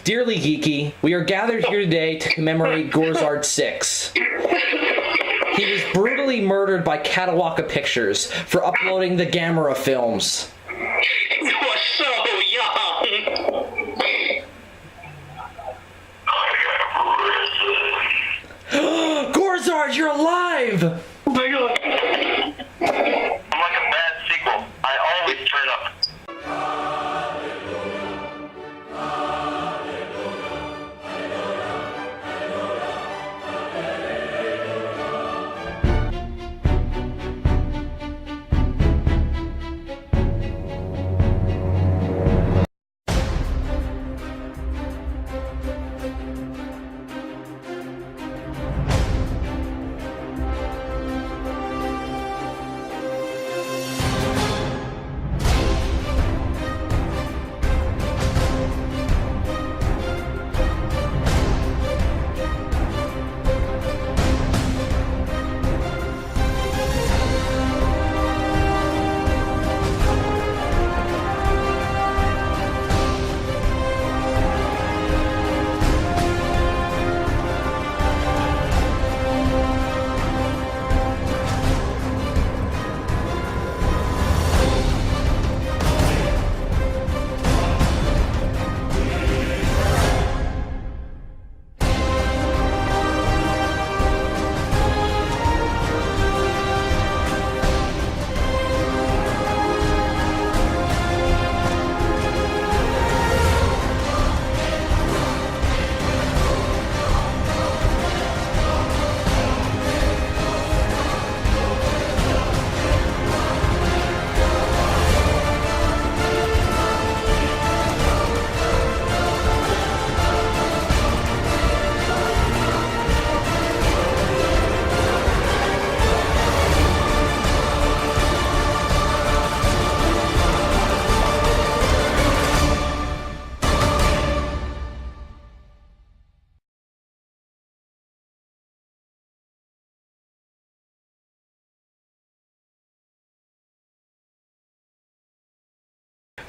Dearly Geeky, we are gathered here today to commemorate GORIZARD 6. He was brutally murdered by Catawaka Pictures for uploading the Gamera films. You are so young! GORIZARD, you're alive! Oh my god. I'm like a bad sequel. I always turn up.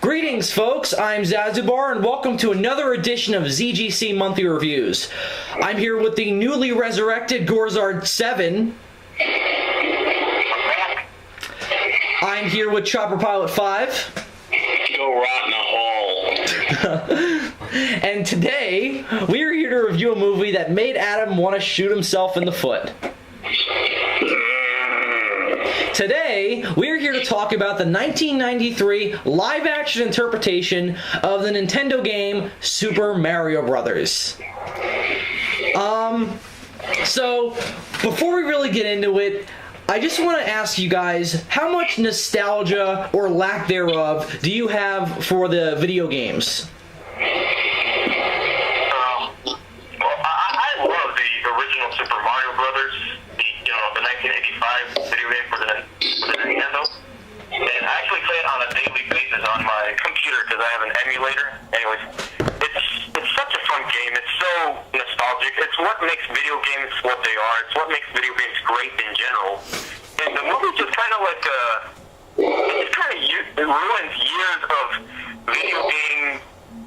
Greetings, folks. I'm Zazubaar, and welcome to another edition of ZGC Monthly Reviews. I'm here with the newly resurrected GORIZARD 7. I'm here with Chopper Pilot 5. Go rot in a hole. And today, we are here to review a movie that made Adam want to shoot himself in the foot. Today, we're here to talk about the 1993 live-action interpretation of the Nintendo game Super Mario Bros. So, before we really get into it, I just want to ask you guys, how much nostalgia, or lack thereof, do you have for the video games? I love the original Super Mario Brothers, the 1985 video game for the Nintendo. And I actually play it on a daily basis on my computer because I have an emulator. Anyways, it's such a fun game. It's so nostalgic. It's what makes video games what they are. It's what makes video games great in general. And the movie just kind of like it ruins years of video game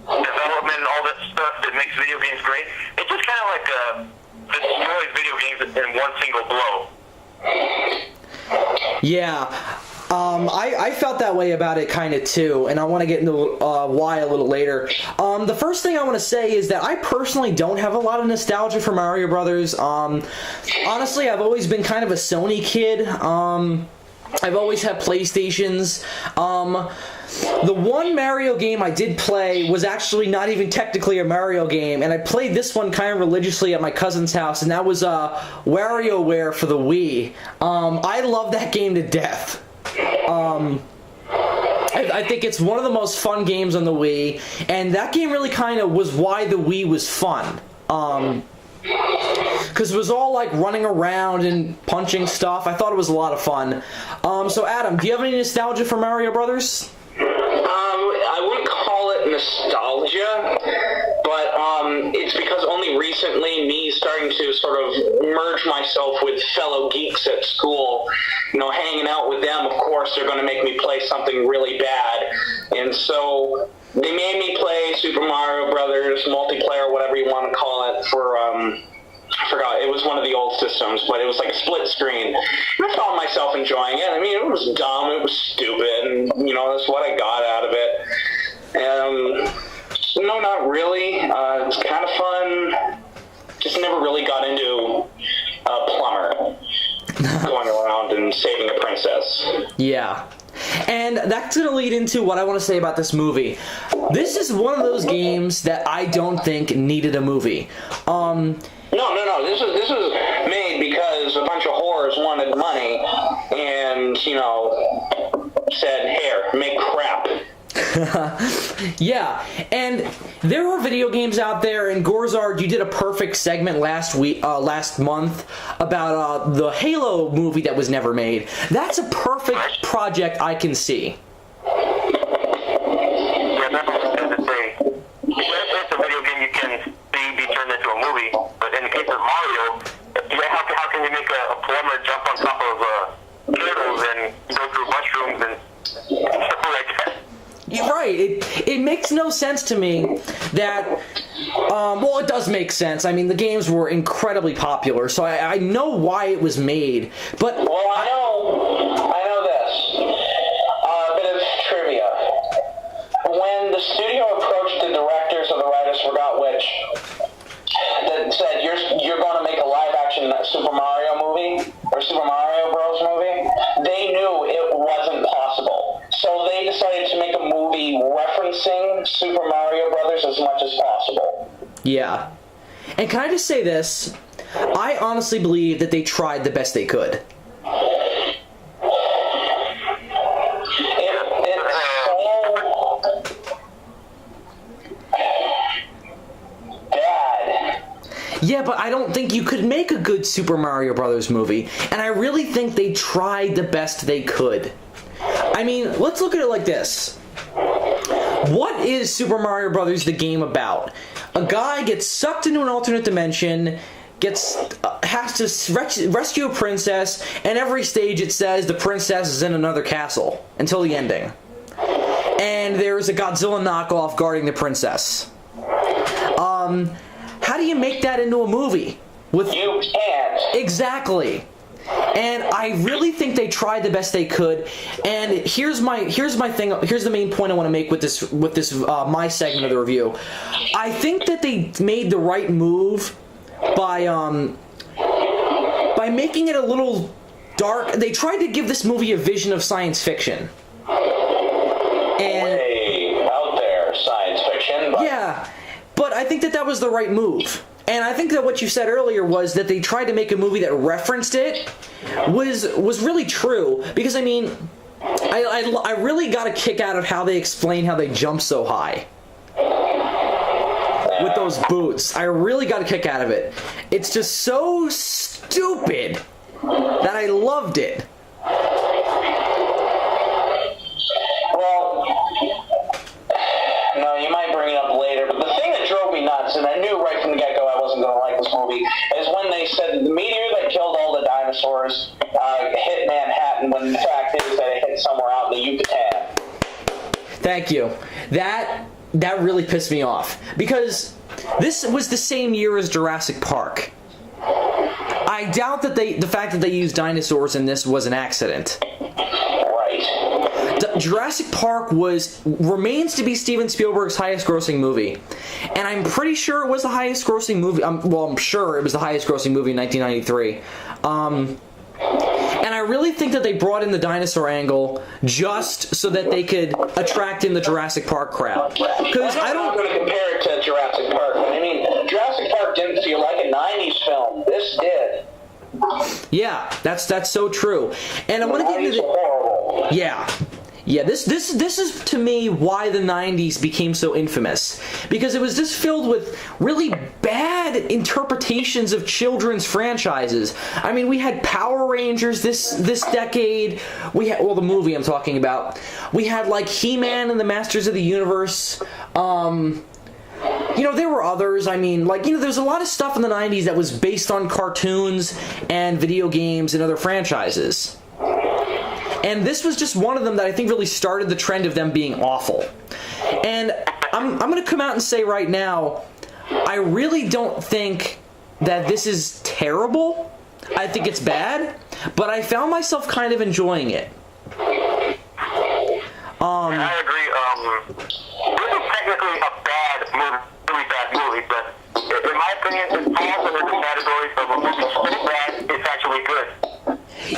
development and all that stuff that makes video games great. It just kind of like destroys video games in one single blow. Yeah, I felt that way about it kind of too, and I want to get into why a little later. The first thing I want to say is that I personally don't have a lot of nostalgia for Mario Brothers. Honestly, I've always been kind of a Sony kid. I've always had PlayStations. The one Mario game I did play was actually not even technically a Mario game, and I played this one kind of religiously at my cousin's house, and that was WarioWare for the Wii. I love that game to death. I think it's one of the most fun games on the Wii, and that game really kind of was why the Wii was fun. Because it was all like running around and punching stuff. I thought it was a lot of fun. So Adam, do you have any nostalgia for Mario Brothers? I wouldn't call it nostalgia, but it's because only recently me starting to sort of merge myself with fellow geeks at school, hanging out with them, of course, they're going to make me play something really bad. And so they made me play Super Mario Brothers multiplayer, whatever you want to call it, for, I forgot, it was one of the old systems, but it was like a split screen. And I found myself enjoying it. I mean, it was dumb, it was stupid, and, that's what I got out of it. No, not really. It was kind of fun. Just never really got into a plumber going around and saving a princess. Yeah. And that's going to lead into what I want to say about this movie. This is one of those games that I don't think needed a movie. No. This was made because a bunch of whores wanted money and, said, here, make crap. Yeah, and there are video games out there, and GORIZARD, you did a perfect segment last month about the Halo movie that was never made. That's a perfect project I can see. Yeah, that's what I was going to say. It's a video game you can see be turned into a movie, but in the case of Mario, how can you make a plumber jump on top of cables and go through mushrooms and stuff like that? You're right. It makes no sense to me that, well, it does make sense. I mean, the games were incredibly popular, so I know why it was made, but... Well, I know this. A bit of trivia. When the studio approached the directors or the writers, forgot which, that said, you're going to make a live-action Super Mario movie, or Super Mario Bros. Movie, they knew it wasn't possible. So they decided to make a movie referencing Super Mario Brothers as much as possible. Yeah. And can I just say this? I honestly believe that they tried the best they could. It's so bad. Yeah, but I don't think you could make a good Super Mario Brothers movie, and I really think they tried the best they could. I mean, let's look at it like this. What is Super Mario Brothers the game about? A guy gets sucked into an alternate dimension, has to rescue a princess, and every stage it says the princess is in another castle until the ending. And there's a Godzilla knockoff guarding the princess. How do you make that into a movie? You can't. Exactly. And I really think they tried the best they could. And here's my thing. Here's the main point I want to make with this my segment of the review. I think that they made the right move by making it a little dark. They tried to give this movie a vision of science fiction. And way out there, science fiction. But yeah, but I think that was the right move. And I think that what you said earlier was that they tried to make a movie that referenced it was really true. Because, I mean, I really got a kick out of how they explain how they jump so high. With those boots. I really got a kick out of it. It's just so stupid that I loved it. Well, no, you might bring it up later, but the thing that drove me nuts, and I knew right from the get-go I wasn't going to like this movie, is when they said the meteor that killed all the dinosaurs hit Manhattan, when the fact is that it hit somewhere out in the Yucatan. Thank you. That really pissed me off, because this was the same year as Jurassic Park. I doubt that the fact that they used dinosaurs in this was an accident. Right. Jurassic Park remains to be Steven Spielberg's highest-grossing movie, and I'm pretty sure it was the highest-grossing movie. I'm sure it was the highest-grossing movie in 1993. And I really think that they brought in the dinosaur angle just so that they could attract in the Jurassic Park crowd. Because I'm not going to compare it to Jurassic Park. I mean, Jurassic Park didn't feel like a 90s film. This did. Yeah, that's so true. And I want to get into horrible. Yeah. Yeah, this is to me why the 90s became so infamous, because it was just filled with really bad interpretations of children's franchises. I mean, we had Power Rangers this decade. We had, well, the movie I'm talking about. We had like He-Man and the Masters of the Universe. You know, there were others. I mean, like, you know, there's a lot of stuff in the 90s that was based on cartoons and video games and other franchises. And this was just one of them that I think really started the trend of them being awful. And I'm going to come out and say right now, I really don't think that this is terrible. I think it's bad, but I found myself kind of enjoying it. I agree. This is technically a bad movie, really bad movie, but in my opinion, it falls under the category of a movie so bad it's actually good.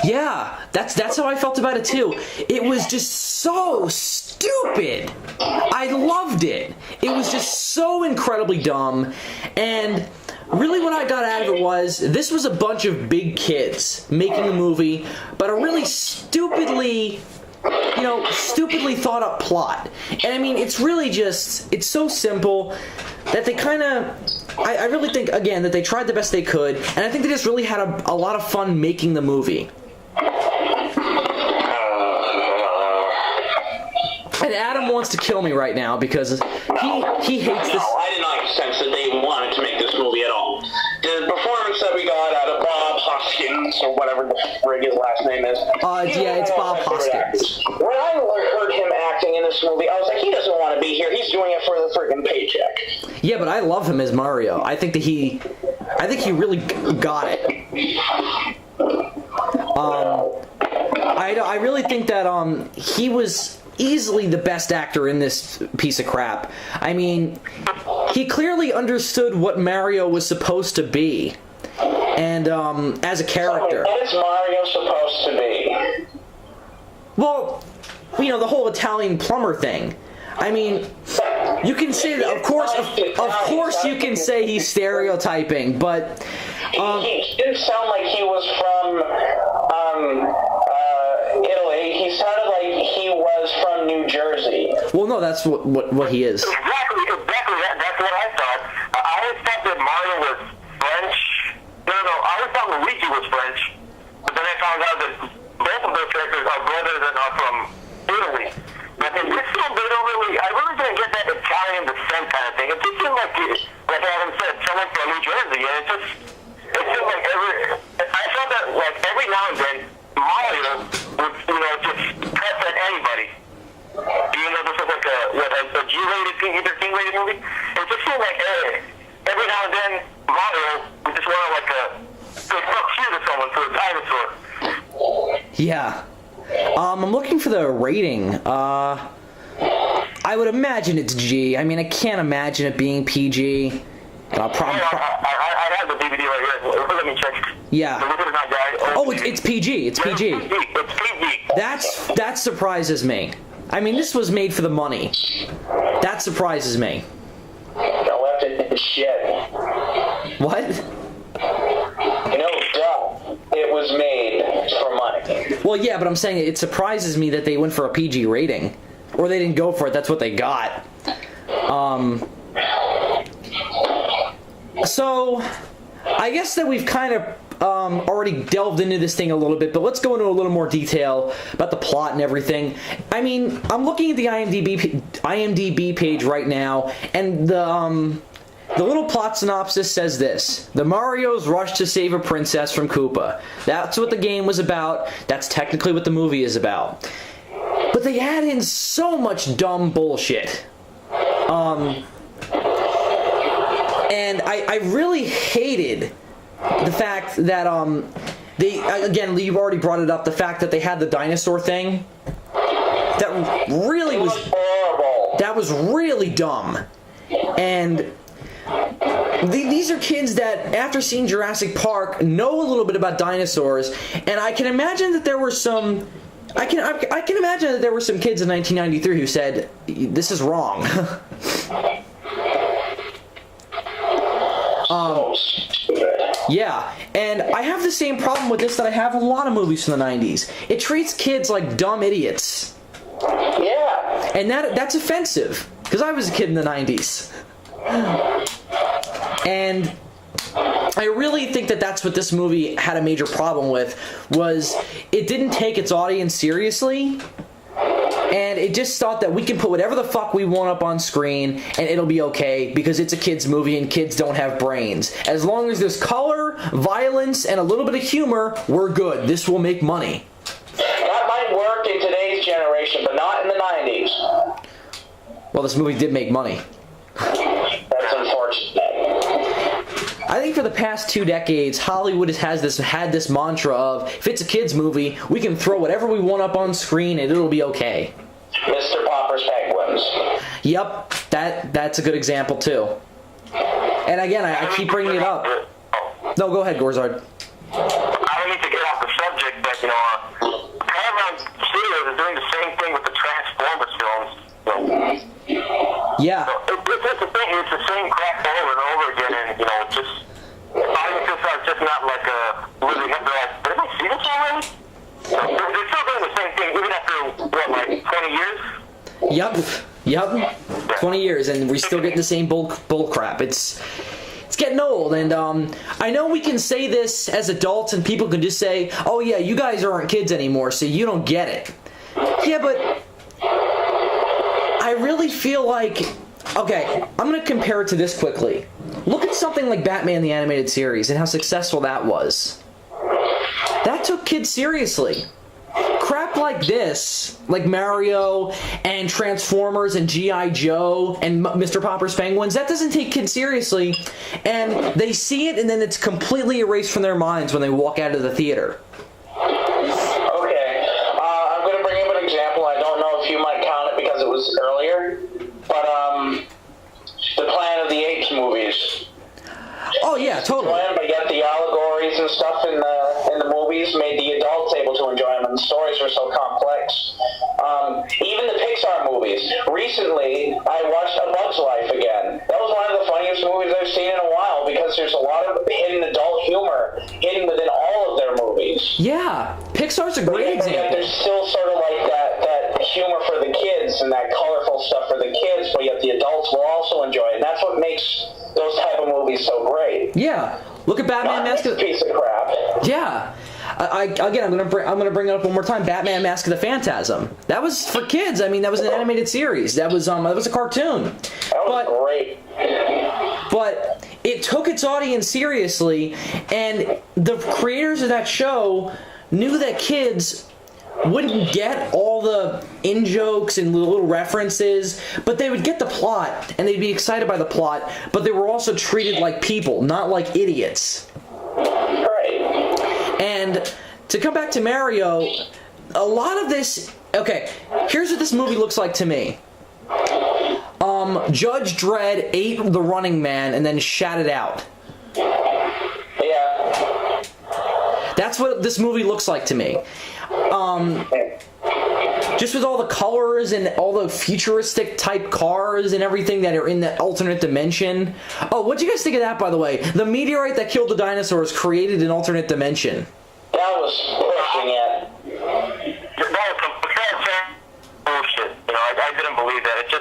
Yeah, that's how I felt about it too. It was just so stupid. I loved it. It was just so incredibly dumb. And really what I got out of it was, this was a bunch of big kids making a movie, but a really stupidly thought up plot. And I mean, it's really just, it's so simple that they kind of, I really think, again, that they tried the best they could, and I think they just really had a lot of fun making the movie. And Adam wants to kill me right now because he hates this. No, I did not sense that they wanted to make this movie at all. The performance that we got out of Bob Hoskins, or whatever the frig his last name is. Yeah, it's Bob Hoskins. When I heard him acting in this movie, I was like, he doesn't want to be here. He's doing it for the friggin' paycheck. Yeah, but I love him as Mario. I think he really got it. I really think that he was easily the best actor in this piece of crap. I mean, he clearly understood what Mario was supposed to be, and as a character. What is Mario supposed to be? Well, you know, the whole Italian plumber thing. I mean, you can say that, of course you can say he's stereotyping, but he didn't sound like he was from Italy. He sounded like he was from New Jersey. Well, no, that's what he is. Exactly. That's what I thought. I always thought that Mario was French. No, I always thought Luigi was French. But then I found out that both of those characters are brothers and are from Italy. But in this film, they don't really. I really didn't get that Italian descent kind of thing. It just seemed like Adam said, someone from New Jersey, and it seemed like I felt that like every now and then Mario would, just press at anybody. Even though this was like a G-rated, PG-13 rated movie, it just seemed like every now and then Mario would just want to say fuck you to someone, to a dinosaur. Yeah. I'm looking for the rating. I would imagine it's G. I mean, I can't imagine it being PG. I have the DVD right here. Let me check. Yeah. Oh, it's PG. It's PG. It's PG. That surprises me. I mean, this was made for the money. That surprises me. I left it in shit. What? Duh. It was made for money. Well, yeah, but I'm saying it surprises me that they went for a PG rating. Or they didn't go for it. That's what they got. So, I guess that we've kind of already delved into this thing a little bit, but let's go into a little more detail about the plot and everything. I mean, I'm looking at the IMDb page right now, and the little plot synopsis says this: the Marios rush to save a princess from Koopa. That's what the game was about. That's technically what the movie is about. But they add in so much dumb bullshit. And I really hated the fact that they, again, you've already brought it up, the fact that they had the dinosaur thing. That really was horrible. That was really dumb. And these are kids that, after seeing Jurassic Park, know a little bit about dinosaurs, and I can imagine that there were some. I can imagine that there were some kids in 1993 who said, "This is wrong." Yeah, and I have the same problem with this that I have with a lot of movies from the 90s. It treats kids like dumb idiots. Yeah. And that's offensive, because I was a kid in the 90s. And I really think that that's what this movie had a major problem with, was it didn't take its audience seriously, and it just thought that we can put whatever the fuck we want up on screen and it'll be okay because it's a kid's movie and kids don't have brains. As long as there's color, violence, and a little bit of humor, we're good. This will make money. That might work in today's generation, but not in the 90s. Well, this movie did make money. That's unfortunate. I think for the past 2 decades, Hollywood had this mantra of, if it's a kid's movie, we can throw whatever we want up on screen and it'll be okay. Mr. Popper's Penguins. Yep, that's a good example too. And again, I keep bringing it up. No, go ahead, Gorizard. I don't need to get off the subject, but Paramount Studios is doing the same thing with the Transformers films. Yeah. It's the thing. It's the same crap over and over again, and just audiences are just not like living up. They're like, did I see this already? They're still doing the same thing even after what, like 20 years? Yep. 20 years, and we're still getting the same bull crap. It's getting old, and I know we can say this as adults, and people can just say, "Oh yeah, you guys aren't kids anymore, so you don't get it." Yeah, but I really feel like, okay, I'm going to compare it to this quickly. Look at something like Batman the Animated Series and how successful that was. That took kids seriously. Crap like this, like Mario and Transformers and G.I. Joe and Mr. Popper's Penguins, that doesn't take kids seriously, and they see it and then it's completely erased from their minds when they walk out of the theater. Okay, I'm going to bring up an example. I don't know if you might count it because it was earlier, but the Planet of the Apes movies. Oh yeah, totally. But yet the allegories and stuff in the movies made the adults able to enjoy them, and the stories were so complex. Even the Pixar movies. Recently, I watched A Bug's Life again. That was one of the funniest movies I've seen in a while because there's a lot of hidden adult humor hidden within all of their movies. Yeah, Pixar's a great example. Yet there's still sort of like that humor for the kids and that colorful stuff for the kids, but yet the adults will also enjoy it. And that's what makes those type of movies so great. Yeah, look at Batman Mask of the... piece of crap. Yeah. I'm gonna bring it up one more time. Batman Mask of the Phantasm. That was for kids. I mean, that was an animated series. That was a cartoon. That was great. But it took its audience seriously, and the creators of that show knew that kids wouldn't get all the in-jokes and little references, but they would get the plot, and they'd be excited by the plot, but they were also treated like people, not like idiots. Right. And to come back to Mario, a lot of this... Okay, here's what this movie looks like to me. Judge Dredd ate the Running Man and then shat it out. Yeah. That's what this movie looks like to me. Just with all the colors and all the futuristic type cars and everything that are in the alternate dimension. Oh, what do you guys think of that, by the way? The meteorite that killed the dinosaurs created an alternate dimension. That was pushing it. Bullshit. I didn't believe that. It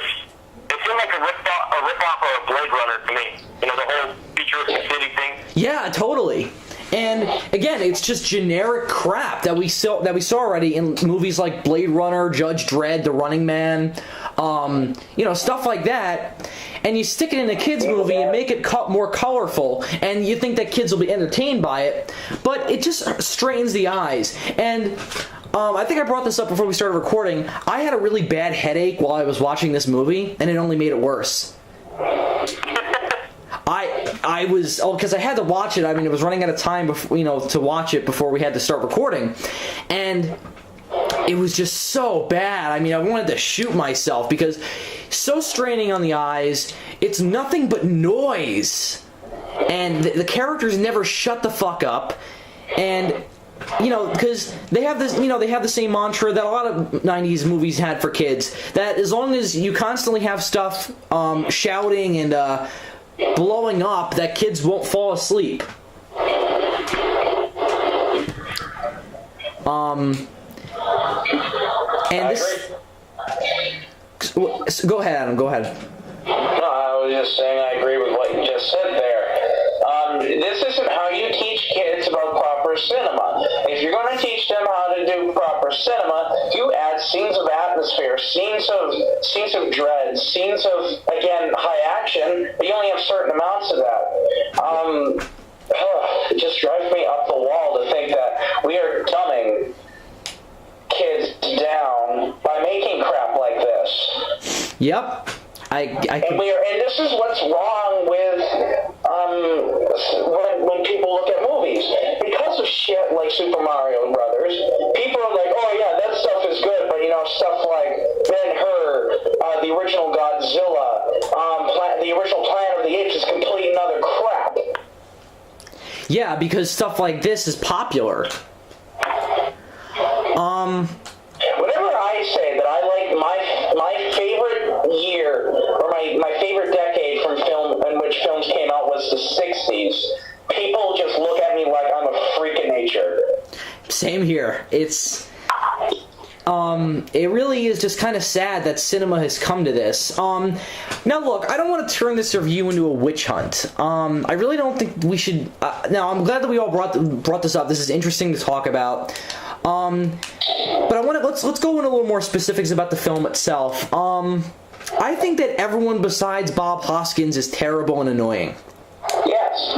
seemed like a rip-off of Blade Runner to me. The whole futuristic city thing. Yeah, totally. And again, it's just generic crap that we saw already in movies like Blade Runner, Judge Dredd, The Running Man, stuff like that. And you stick it in a kids movie and make it more colorful, and you think that kids will be entertained by it, but it just strains the eyes. And I think I brought this up before we started recording. I had a really bad headache while I was watching this movie, and it only made it worse. I was because I had to watch it. I mean, it was running out of time before, to watch it before we had to start recording, and it was just so bad. I mean, I wanted to shoot myself because so straining on the eyes. It's nothing but noise, and the characters never shut the fuck up, and because they have this, they have the same mantra that a lot of 90s movies had for kids, that as long as you constantly have stuff shouting and blowing up, that kids won't fall asleep. And Go ahead, Adam. Go ahead. No, I was just saying I agree with what you just said there. This isn't how you teach kids about proper cinema. If you're going to teach them how to do proper cinema, you add scenes of atmosphere, scenes of dread, scenes of, again, high action, but you only have certain amounts of that. It just drives me up the wall to think that we are dumbing kids down by making crap like this. Yep. And this is what's wrong with when people look at movies. Because of shit like Super Mario Brothers, people are like, oh yeah, that stuff is good, but stuff like Ben-Hur, the original Godzilla, the original Planet of the Apes is complete and utter crap. Yeah, because stuff like this is popular. Whenever I say that I like my favorite year or my favorite decade from film in which films came out was the 60s, people just look at me like I'm a freak of nature. Same here. It really is just kind of sad that cinema has come to this. Now look, I don't want to turn this review into a witch hunt. I really don't think we should. Now I'm glad that we all brought this up. This is interesting to talk about. But let's go into a little more specifics about the film itself. I think that everyone besides Bob Hoskins is terrible and annoying. Yes.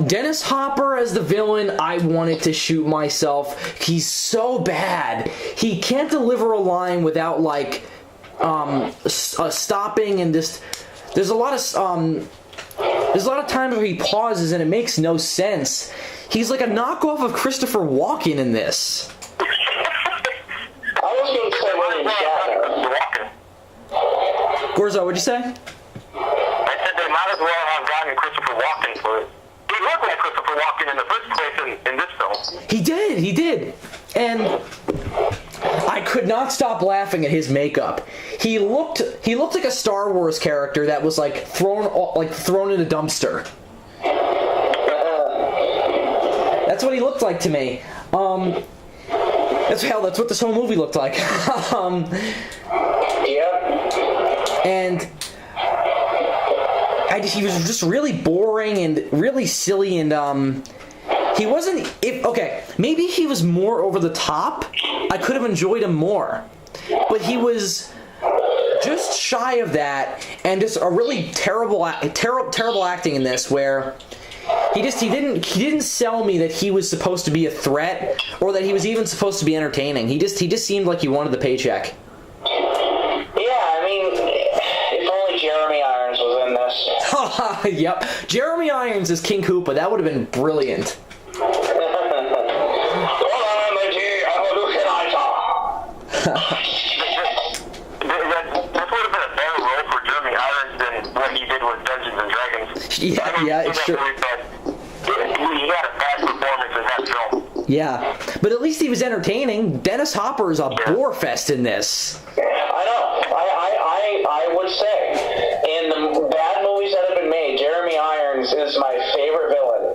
Dennis Hopper as the villain, I wanted to shoot myself. He's so bad. He can't deliver a line without stopping and just. There's a lot of times where he pauses and it makes no sense. He's like a knockoff of Christopher Walken in this. I was going to say William Shatner. Gorizard, what'd you say? I said they might as well have gotten Christopher Walken for it. He looked like Christopher Walken in the first place in this film. He did. And I could not stop laughing at his makeup. He looked like a Star Wars character that was thrown in a dumpster. That's what he looked like to me. That's what this whole movie looked like. And he was just really boring and really silly, and he wasn't. Maybe he was more over the top. I could have enjoyed him more, but he was just shy of that, and just a really terrible acting in this, where he didn't sell me that he was supposed to be a threat or that he was even supposed to be entertaining. He just seemed like he wanted the paycheck. Jeremy Irons was in this. Yep. Jeremy Irons as King Koopa. That would have been brilliant. This would have been a better role for Jeremy Irons than what he did with Dungeons and Dragons. Yeah, it's true. He had a bad performance in that film. Yeah, but at least he was entertaining. Dennis Hopper is a bore fest in this. I know. I would say, in the bad movies that have been made, Jeremy Irons is my favorite villain.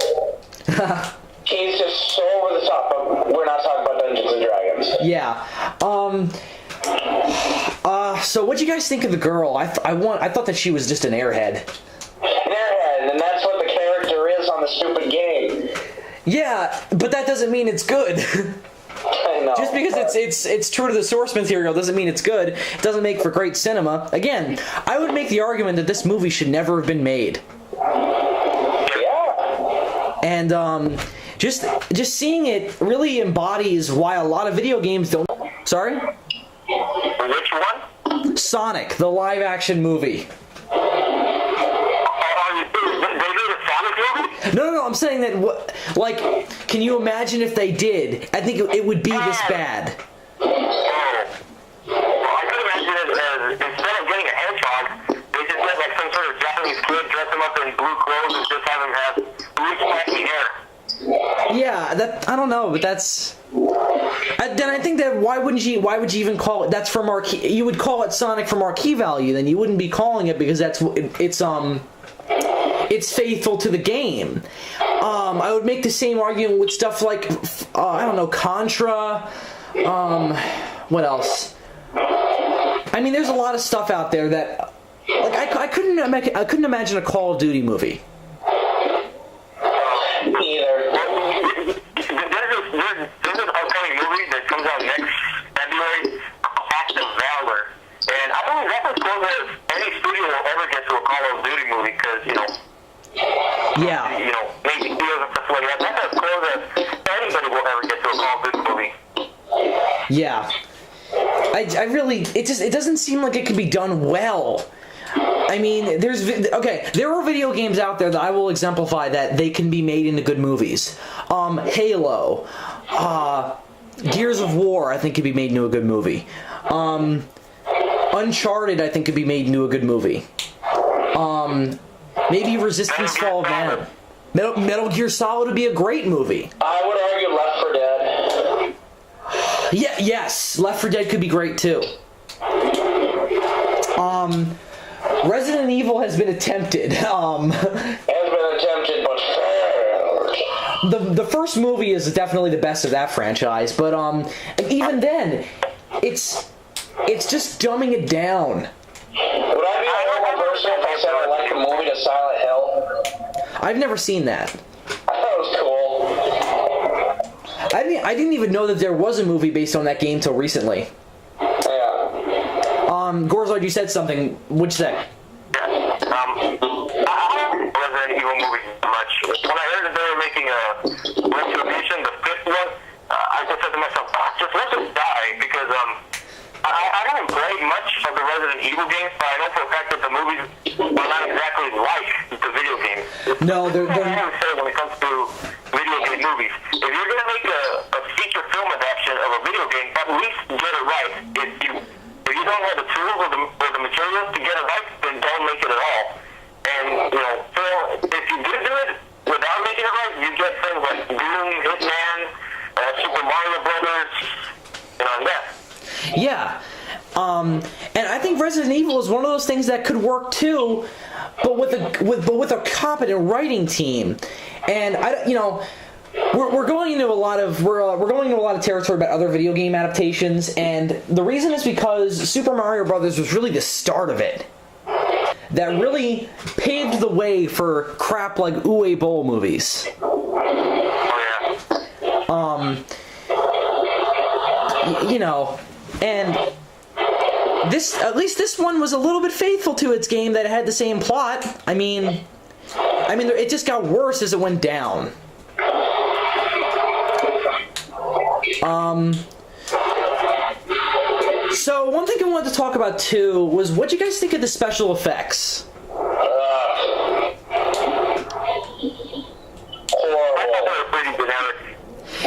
He's just so over the top, but we're not talking about Dungeons and Dragons. Yeah. So what'd you guys think of the girl? I thought that she was just an airhead. An airhead, and that's what the character is on the stupid game. Yeah, but that doesn't mean it's good. No. Just because it's true to the source material doesn't mean it's good. It doesn't make for great cinema. Again, I would make the argument that this movie should never have been made. Yeah. And just seeing it really embodies why a lot of video games don't. Sorry? Which one? Sonic, the live action movie. No, I'm saying that, can you imagine if they did? I think it would be this bad. I could imagine it as, instead of getting a hedgehog, they just let, some sort of Japanese kid dress him up in blue clothes and just have him have blue flashy hair. Yeah, I don't know, but that's... Then I think that why would you even call it? That's for marquee. You would call it Sonic for marquee value. Then you wouldn't be calling it because it's faithful to the game. I would make the same argument with stuff like I don't know, Contra. What else? I mean, there's a lot of stuff out there that, like, I couldn't imagine a Call of Duty movie. Me either. There's an upcoming movie that comes out next February, Act of Valor, and I believe that's as close as any studio will ever get to a Call of Duty movie, because Yeah. maybe studios and stuff like that. That's as close as anybody will ever get to a Call of Duty movie. Yeah. I really, it doesn't seem like it could be done well. I mean, there are video games out there that I will exemplify that they can be made into good movies. Halo, Gears of War, I think could be made into a good movie. Uncharted, I think could be made into a good movie. Maybe Resistance Fall of Man. Metal Gear Solid would be a great movie. I would argue Left 4 Dead. Yeah, yes, Left 4 Dead could be great too. Resident Evil has been attempted. But failed. The first movie is definitely the best of that franchise, but even then, it's just dumbing it down. Would I be a normal person if I said I like a movie to Silent Hill? I've never seen that. I thought it was cool. I didn't even know that there was a movie based on that game till recently. Yeah. Gorizard, you said something. What'd you say? I don't Resident Evil movies much. When I heard that they were making a Retribution, the fifth one, I just said to myself, just let it die, because I haven't played much of the Resident Evil games, but I know for a fact that the movies are not exactly like the video games. No, they're I would say when it comes to video game movies, if you're going to make a feature film adaptation of a video game, at least get it right. If you don't have the tools or the materials to get it right, then don't make it at all. And, so if you do it without making it right, you get things like Doom, Hitman, Super Mario Brothers, that. Yeah. And I think Resident Evil is one of those things that could work too, but with a competent writing team. And we're going into a lot of territory about other video game adaptations, and the reason is because Super Mario Brothers was really the start of it. That really paved the way for crap like Uwe Boll movies. And this one was a little bit faithful to its game that had the same plot. I mean, it just got worse as it went down. So one thing I wanted to talk about too was what do you guys think of the special effects?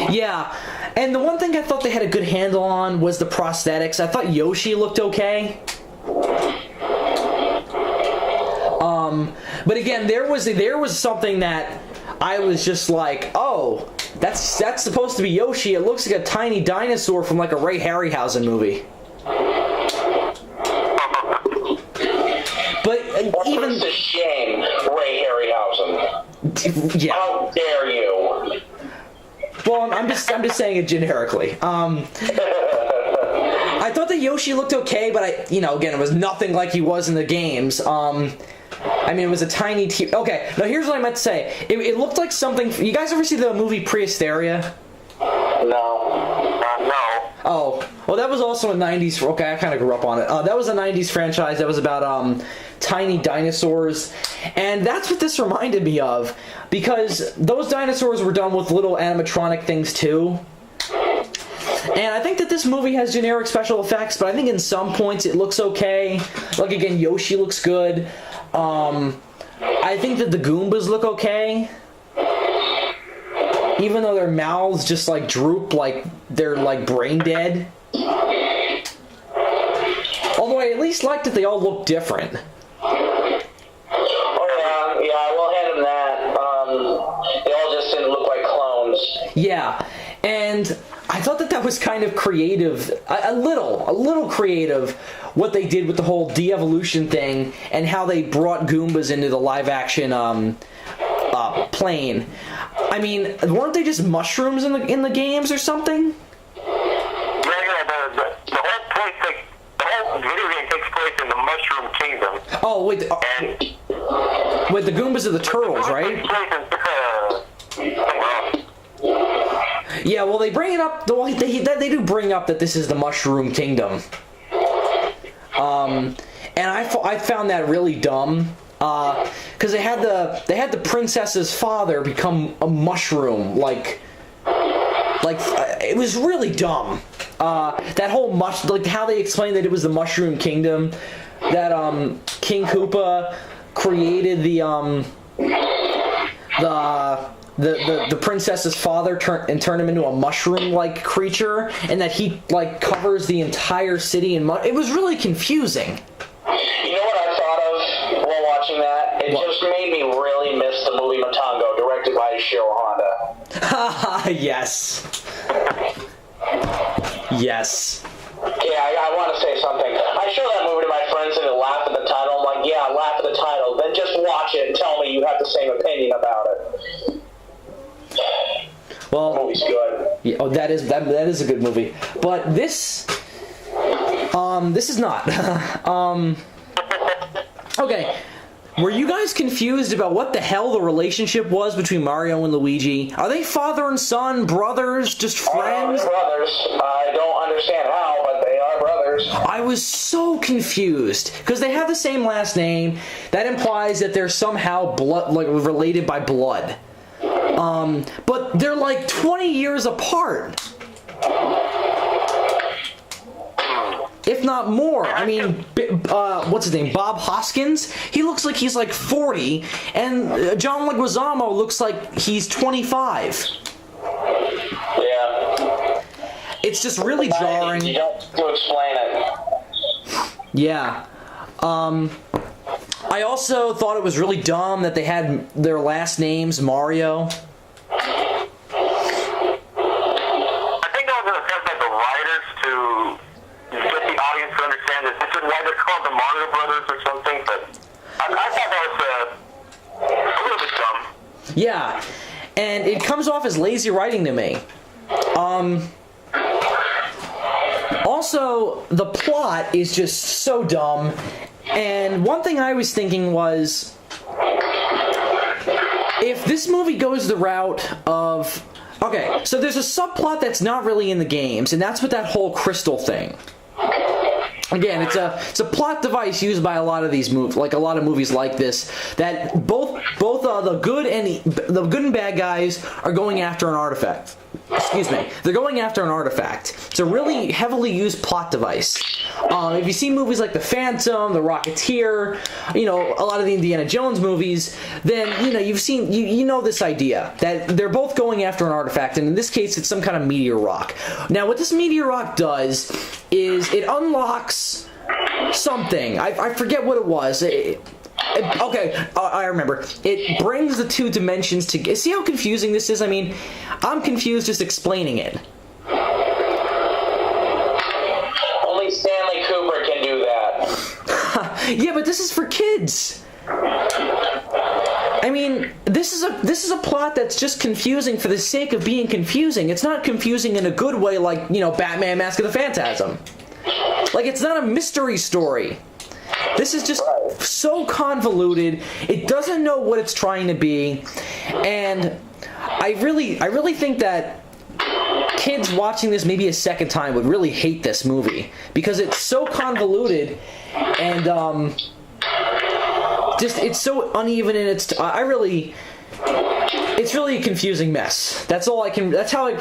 Yeah, and the one thing I thought they had a good handle on was the prosthetics. I thought Yoshi looked okay. But again, there was something that I was just like, oh, that's supposed to be Yoshi. It looks like a tiny dinosaur from like a Ray Harryhausen movie. But even it's a shame, Ray Harryhausen. Yeah. How dare you? Well, I'm just saying it generically. I thought that Yoshi looked okay, but again, it was nothing like he was in the games. It was a tiny okay, now here's what I meant to say. It looked like something. You guys ever see the movie Prehysteria? No. No. Oh, well, that was also a 90s... Okay, I kind of grew up on it. That was a 90s franchise that was about tiny dinosaurs. And that's what this reminded me of. Because those dinosaurs were done with little animatronic things, too. And I think that this movie has generic special effects, but I think in some points it looks okay. Like, again, Yoshi looks good. I think that the Goombas look okay. Even though their mouths just like droop like they're like brain dead. Although I at least liked that they all look different. Oh yeah, I will hand them that. They all just didn't look like clones. Yeah, and I thought that was kind of creative, a little creative, what they did with the whole de-evolution thing and how they brought Goombas into the live-action plane. I mean, weren't they just mushrooms in the games or something? Yeah, the whole point, the whole video game the Goombas are the turtles, right? Yeah, well, they bring it up. Well, they do bring up that this is the Mushroom Kingdom. And I found that really dumb. Because they had the princess's father become a mushroom, like it was really dumb. That whole like how they explained that it was the Mushroom Kingdom, that King Koopa created the princess's father turned him into a mushroom-like creature, and that he like covers the entire city in it was really confusing. You know what I thought of while watching that? It just made me really miss the movie Matango, directed by Ishiro Honda. Haha, yes. Yes. Yeah, I want to say something. I show that movie to my friends and they laugh at the title. I'm like, yeah, laugh at the title. Then just watch it and tell me you have the same opinion about it. Well, the movie's good. Yeah, oh, that is a good movie. But this is not. Okay. Were you guys confused about what the hell the relationship was between Mario and Luigi? Are they father and son, brothers, just friends? They're brothers. I don't understand how, but they are brothers. I was so confused because they have the same last name. That implies that they're somehow related by blood. But they're like 20 years apart. If not more. I mean, what's his name? Bob Hoskins? He looks like he's like 40, and John Leguizamo looks like he's 25. Yeah. It's just really jarring. You don't have to explain it. Yeah. I also thought it was really dumb that they had their last names Mario. I think that was an attempt by the writers to get the audience to understand that this is why they're called the Mario Brothers or something, but I thought that was a little bit dumb. Yeah, and it comes off as lazy writing to me. Also, the plot is just so dumb, and one thing I was thinking was, if this movie goes the route of... Okay, so there's a subplot that's not really in the games, and that's with that whole crystal thing. Again, it's a plot device used by a lot of these movies, like a lot of movies like this, that both the good and bad guys are going after an artifact. Excuse me. They're going after an artifact. It's a really heavily used plot device. If you see movies like The Phantom, The Rocketeer, a lot of the Indiana Jones movies, then you know this idea that they're both going after an artifact, and in this case, it's some kind of meteor rock. Now, what this meteor rock does is it unlocks something. I forget what it was. I remember. It brings the two dimensions together. See how confusing this is? I mean, I'm confused just explaining it. Only Stanley Kubrick can do that. Yeah, but this is for kids. I mean, this is a plot that's just confusing for the sake of being confusing. It's not confusing in a good way like, Batman Mask of the Phantasm. Like, it's not a mystery story. This is just so convoluted. It doesn't know what it's trying to be. And I really think that kids watching this maybe a second time would really hate this movie because it's so convoluted and it's so uneven in its it's really a confusing mess. That's how I can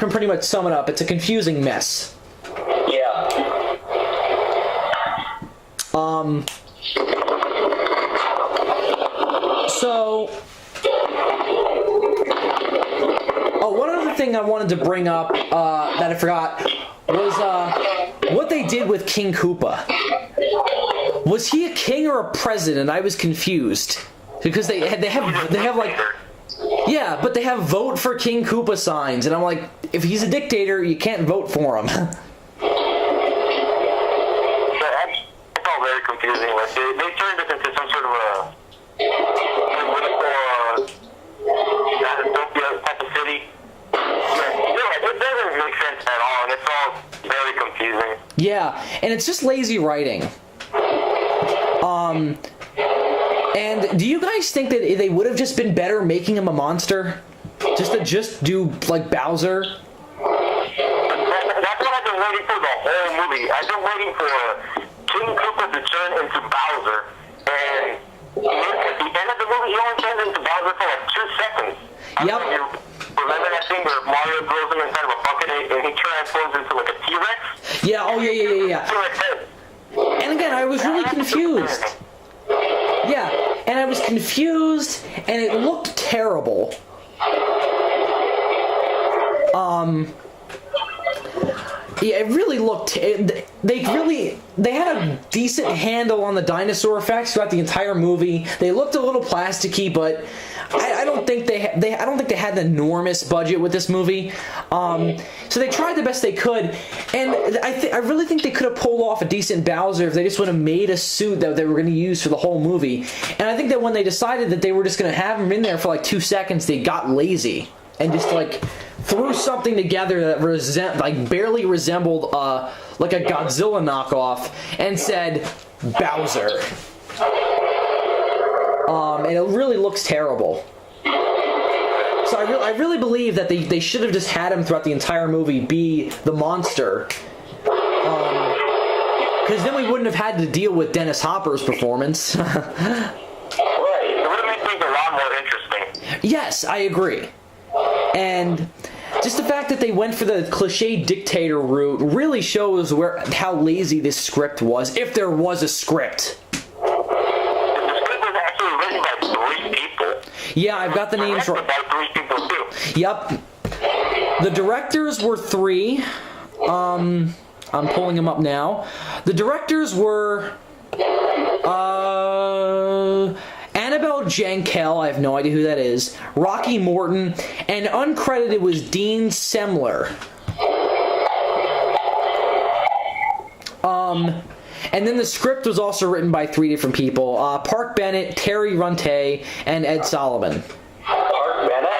pretty much sum it up. It's a confusing mess. Yeah. So, one other thing I wanted to bring up that I forgot was what they did with King Koopa. Was he a king or a president? I was confused because they have like, yeah, but they have vote for King Koopa signs, and I'm like, if he's a dictator, you can't vote for him. It's all very confusing. Like they turned this into some sort of a type of city. It doesn't make sense at all, and it's all very confusing. Yeah, and it's just lazy writing. And do you guys think that they would have just been better making him a monster? Just do like Bowser? That's what I've been waiting for the whole movie. I've been waiting for King Koopa to turn into Bowser. And at the end of the movie, he only turns into Bowser for like 2 seconds. Yep. Remember that scene where Mario throws him inside of a bucket and he transforms into like a T-Rex? Yeah, oh yeah. T-Rex head. And again, I was really confused. Yeah, and I was confused, and it looked terrible. Yeah, it really looked. They had a decent handle on the dinosaur effects throughout the entire movie. They looked a little plasticky, but I don't think they had an enormous budget with this movie. So they tried the best they could, and I really think they could have pulled off a decent Bowser if they just would have made a suit that they were going to use for the whole movie. And I think that when they decided that they were just going to have him in there for like 2 seconds, they got lazy and just like threw something together that barely resembled like a Godzilla knockoff and said Bowser. And it really looks terrible. So I really believe that they should have just had him throughout the entire movie be the monster. Because then we wouldn't have had to deal with Dennis Hopper's performance. Right. It would have made things a lot more interesting. Yes, I agree. And just the fact that they went for the cliche dictator route really shows how lazy this script was, if there was a script. The script was actually written by 3 people. Yeah, I've got the names right. By 3 people too. Yep. The directors were 3. I'm pulling them up now. The directors were Annabelle Jankel, I have no idea who that is, Rocky Morton, and uncredited was Dean Semler. And then the script was also written by 3 different people, Park Bennett, Terry Runte, and Ed Solomon. Park Bennett?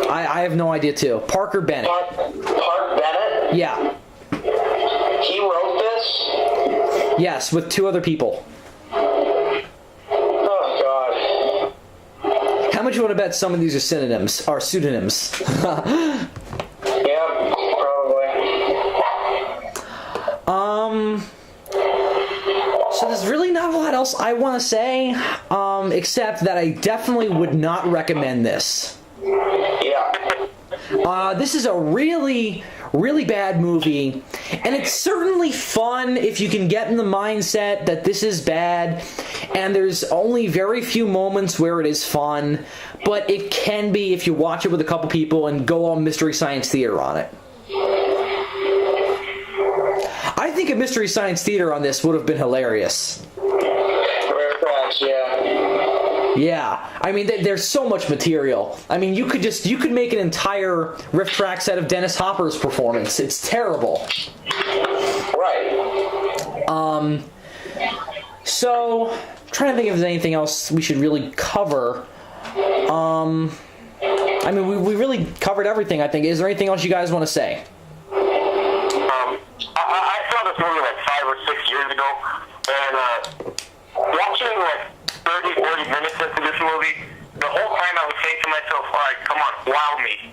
I have no idea too. Parker Bennett. Park Bennett? Yeah. He wrote this? Yes, with 2 other people. Oh, God. How much you want to bet some of these are synonyms, or pseudonyms? Yeah, probably. So there's really not a lot else I want to say, except that I definitely would not recommend this. Yeah. This is a really, really bad movie, and it's certainly fun if you can get in the mindset that this is bad, and there's only very few moments where it is fun, but it can be if you watch it with a couple people and go on Mystery Science Theater on it. I think a Mystery Science Theater on this would have been hilarious. Perhaps, yeah. Yeah, I mean, there's so much material. I mean, you could make an entire riff track set of Dennis Hopper's performance. It's terrible. Right. So, trying to think if there's anything else we should really cover. I mean, we really covered everything, I think. Is there anything else you guys want to say? I saw this movie like 5 or 6 years ago, and watching like 30, 40 minutes into this movie, the whole time I was saying to myself, all right, come on, wow me.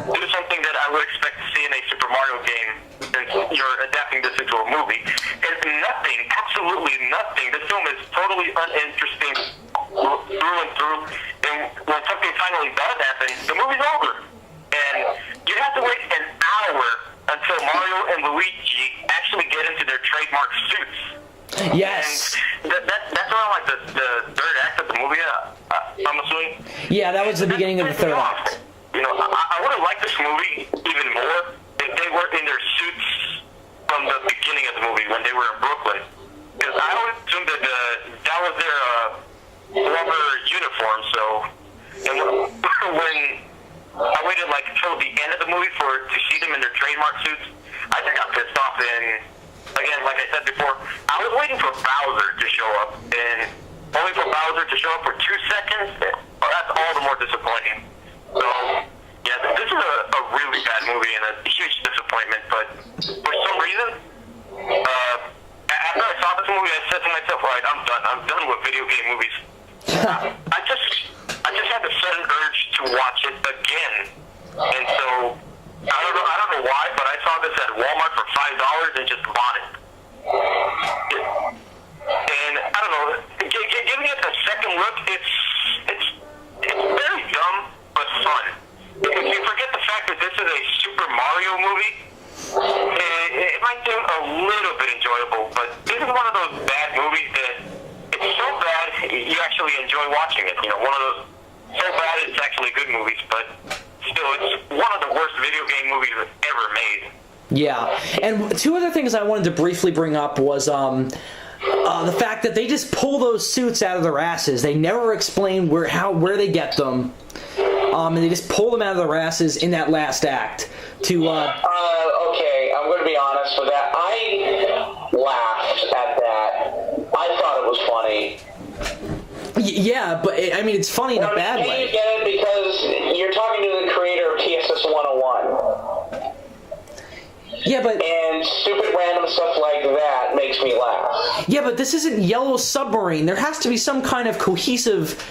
Do something that I would expect to see in a Super Mario game since you're adapting this into a movie. And nothing, absolutely nothing. The film is totally uninteresting through and through. And when something finally does happen, the movie's over. And you have to wait an hour until Mario and Luigi actually get into their trademark suits. Yes. And that's around like the third act of the movie, I'm assuming. Yeah, that was the beginning of the third act. You know, I would have liked this movie even more if they were in their suits from the beginning of the movie when they were in Brooklyn. Because I always assumed that that was their rubber uniform. So, and when I waited like till the end of the movie to see them in their trademark suits, I think I got pissed off. And again, like I said before, I was waiting for Bowser to show up, and only for Bowser to show up for 2 seconds. Well, that's all the more disappointing. So, yeah, this is a really bad movie and a huge disappointment. But for some reason, after I saw this movie, I said to myself, all right, I'm I just had the sudden urge to watch it again, and so I don't know why, but I saw this at Walmart for $5 and just bought it. And I don't know, giving it a second look, it's very dumb but fun. If you forget the fact that this is a Super Mario movie, it might seem a little bit enjoyable, but this is one of those bad movies that it's so bad you actually enjoy watching it. You know, one of those so bad it's actually good movies, but still, it's one of the worst video game movies ever made. Yeah, and two other things I wanted to briefly bring up was the fact that they just pull those suits out of their asses. They never explain where they get them, and they just pull them out of their asses in that last act. Okay, I'm going to be honest with that. I laughed at that. I thought it was funny. Yeah, but I mean, it's funny in a bad way. You get it because you're talking to the creator of TSS 101. Yeah, but... And stupid random stuff like that makes me laugh. Yeah, but this isn't Yellow Submarine. There has to be some kind of cohesive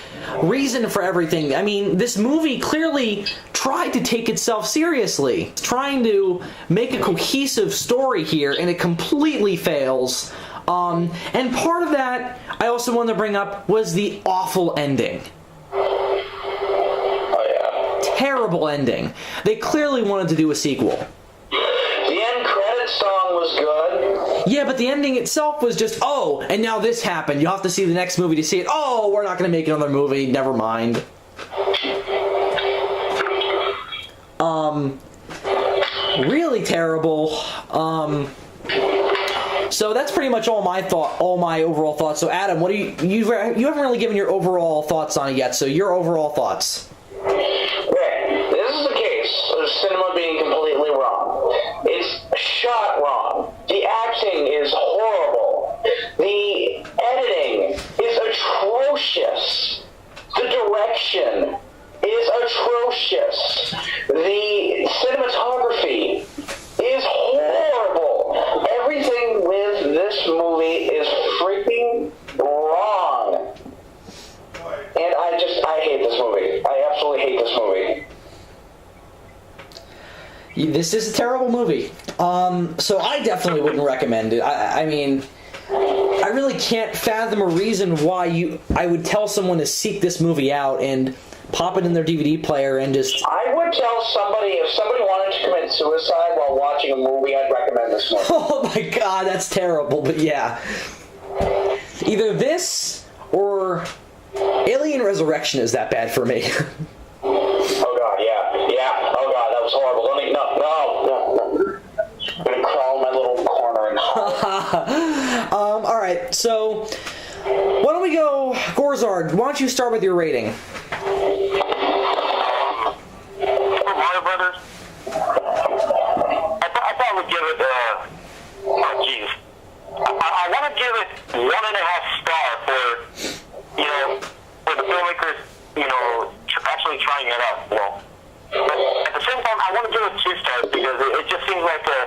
reason for everything. I mean, this movie clearly tried to take itself seriously. It's trying to make a cohesive story here, and it completely fails. And part of that, I also wanted to bring up, was the awful ending. Oh, yeah. Terrible ending. They clearly wanted to do a sequel. The end credits song was good. Yeah, but the ending itself was just, oh, and now this happened. You'll have to see the next movie to see it. Oh, we're not going to make another movie. Never mind. Really terrible. So that's pretty much all my overall thoughts. So Adam, what do you haven't really given your overall thoughts on it yet. So your overall thoughts. Okay, this is the case of cinema being completely wrong. It's shot wrong. The acting is horrible. The editing is atrocious. The direction is atrocious. The cinematography is horrible. Everything with this movie is freaking wrong. And I hate this movie. I absolutely hate this movie. This is a terrible movie. So I definitely wouldn't recommend it. I mean, I really can't fathom a reason why I would tell someone to seek this movie out and pop it in their DVD player and just... I would tell somebody, if somebody wanted to commit suicide while watching a movie, I'd recommend this movie. Oh my god, that's terrible, but yeah. Either this or Alien Resurrection is that bad for me. Oh god, yeah. Oh god, that was horrible. No. I'm gonna crawl in my little corner and alright, so why don't we go, Gorizard, why don't you start with your rating? Super Mario Brothers, I thought I would give it, I want to give it 1.5 star for the filmmakers, actually trying it out. Well, but at the same time, I want to give it 2 stars because it just seems like a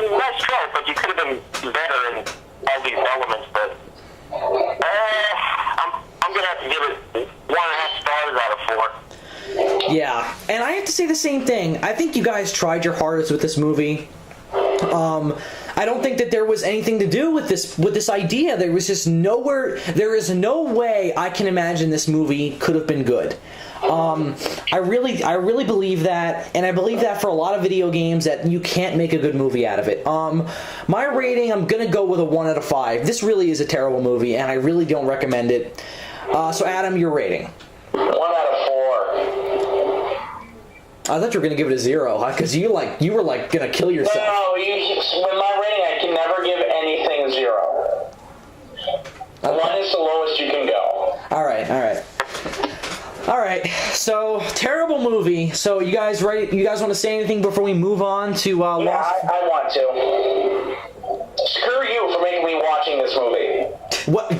nice try, but you could have been better in all these elements. But I'm gonna have to give it 1.5 stars out of 4. Yeah, and I have to say the same thing. I think you guys tried your hardest with this movie. I don't think that there was anything to do with this idea. There was just there is no way I can imagine this movie could have been good. I really believe that, and I believe that for a lot of video games that you can't make a good movie out of it. My rating, I'm gonna go with a 1 out of 5. This really is a terrible movie, and I really don't recommend it. So Adam, your rating? 1 out of 4. I thought you were gonna give it a 0, because you were gonna kill yourself. No, with my rating, I can never give anything a 0. Okay. 1 is the lowest you can go. All right. So terrible movie. So you guys ready? You guys want to say anything before we move on to? Yeah, I want to. Screw you for making me watching this movie. What?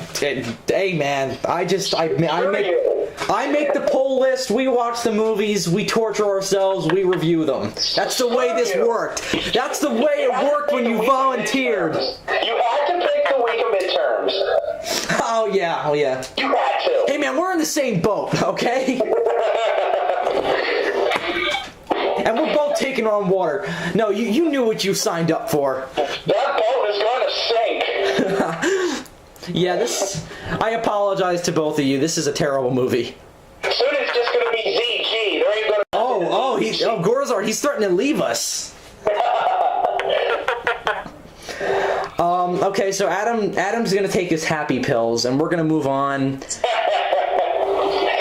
Hey man, I make the poll list. We watch the movies. We torture ourselves. We review them. That's the way this worked. That's the way it worked when you volunteered. You had to pick the week of midterms. Oh yeah. You had to. Hey man, we're in the same boat, okay? And we're both taking on water. No, you knew what you signed up for. That boat is going to sink. Yeah, I apologize to both of you. This is a terrible movie. Soon it's just going to be ZG. There ain't going to Gorizard, he's starting to leave us. Okay, so Adam's gonna take his happy pills, and we're gonna move on.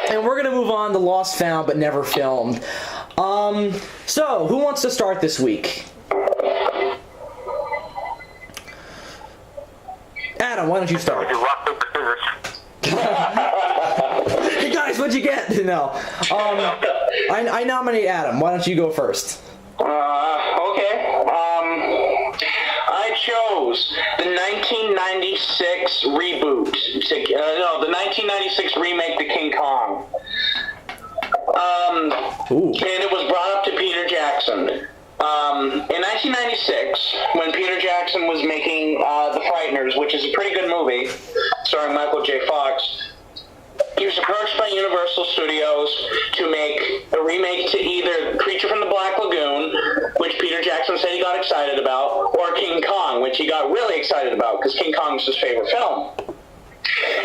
And we're gonna move on to Lost Found But Never Filmed. So who wants to start this week? Adam, why don't you start? Rock, paper, scissors. Hey guys, what'd you get? No. I nominate Adam. Why don't you go first? Okay. I chose the 1996 reboot. The 1996 remake to King Kong. Ooh. And it was brought up to Peter Jackson. In 1996, when Peter Jackson was making The Frighteners, which is a pretty good movie, starring Michael J. Fox, he was approached by Universal Studios to make a remake to either Creature from the Black Lagoon, which Peter Jackson said he got excited about, or King Kong, which he got really excited about because King Kong was his favorite film.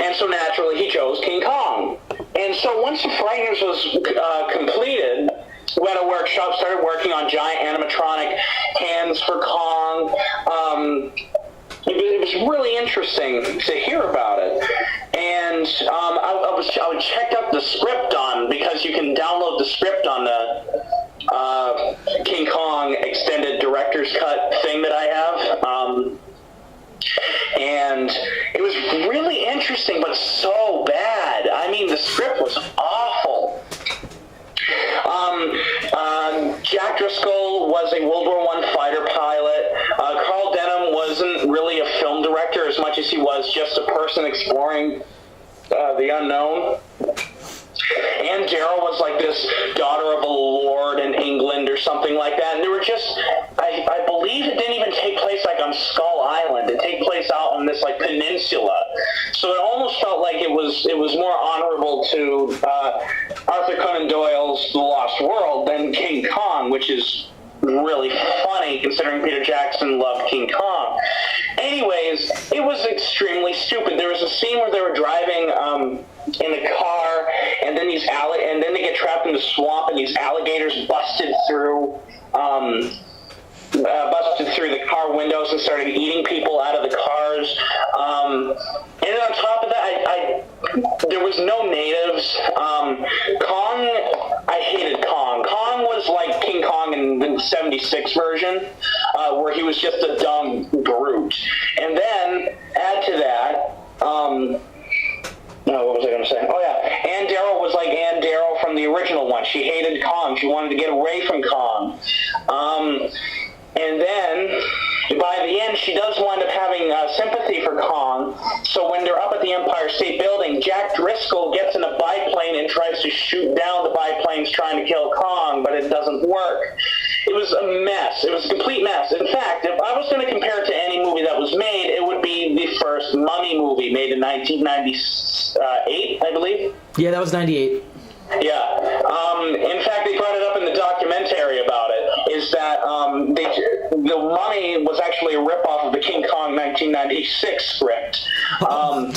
And so naturally he chose King Kong. And so once The Frighteners was completed, we had a workshop, started working on giant animatronic hands for Kong. It was really interesting to hear about it. And I checked out the script because you can download the script on the King Kong extended director's cut thing that I have. And it was really interesting, but so bad. I mean, the script was awful. Jack Driscoll was a World War I fighter pilot. Carl Denham wasn't really a film director as much as he was just a person exploring the unknown. And Daryl was like this daughter of a lord in England or something like that. And there were just, I believe it didn't even take place like on Skull Island. It took place out on this like peninsula. So it almost felt like it was more honorable to Arthur Conan Doyle's The Lost World than King Kong, which is really funny considering Peter Jackson loved King Kong. Anyways, it was extremely stupid. There was a scene where they were driving in a car, and then and then they get trapped in the swamp, and these alligators busted through the car windows and started eating people out of the cars. And then on top of that, there was no natives. Kong, I hated Kong. Kong was like King Kong in the 76 version, where he was just a dumb brute. And then, add to that, what was I going to say? Oh, yeah. Ann Darrow was like Ann Darrow from the original one. She hated Kong. She wanted to get away from Kong. And then, by the end, she does wind up having sympathy for Kong. So when they're up at the Empire State Building, Jack Driscoll gets in a biplane and tries to shoot down the biplanes trying to kill Kong, but it doesn't work. It was a mess. It was a complete mess. In fact, if I was going to compare it to any movie that was made, it would be the first Mummy movie made in 1998, I believe. Yeah, that was 98. Yeah. In fact, they brought it up in the documentary about it, is that the Mummy was actually a ripoff of the King Kong 1996 script. And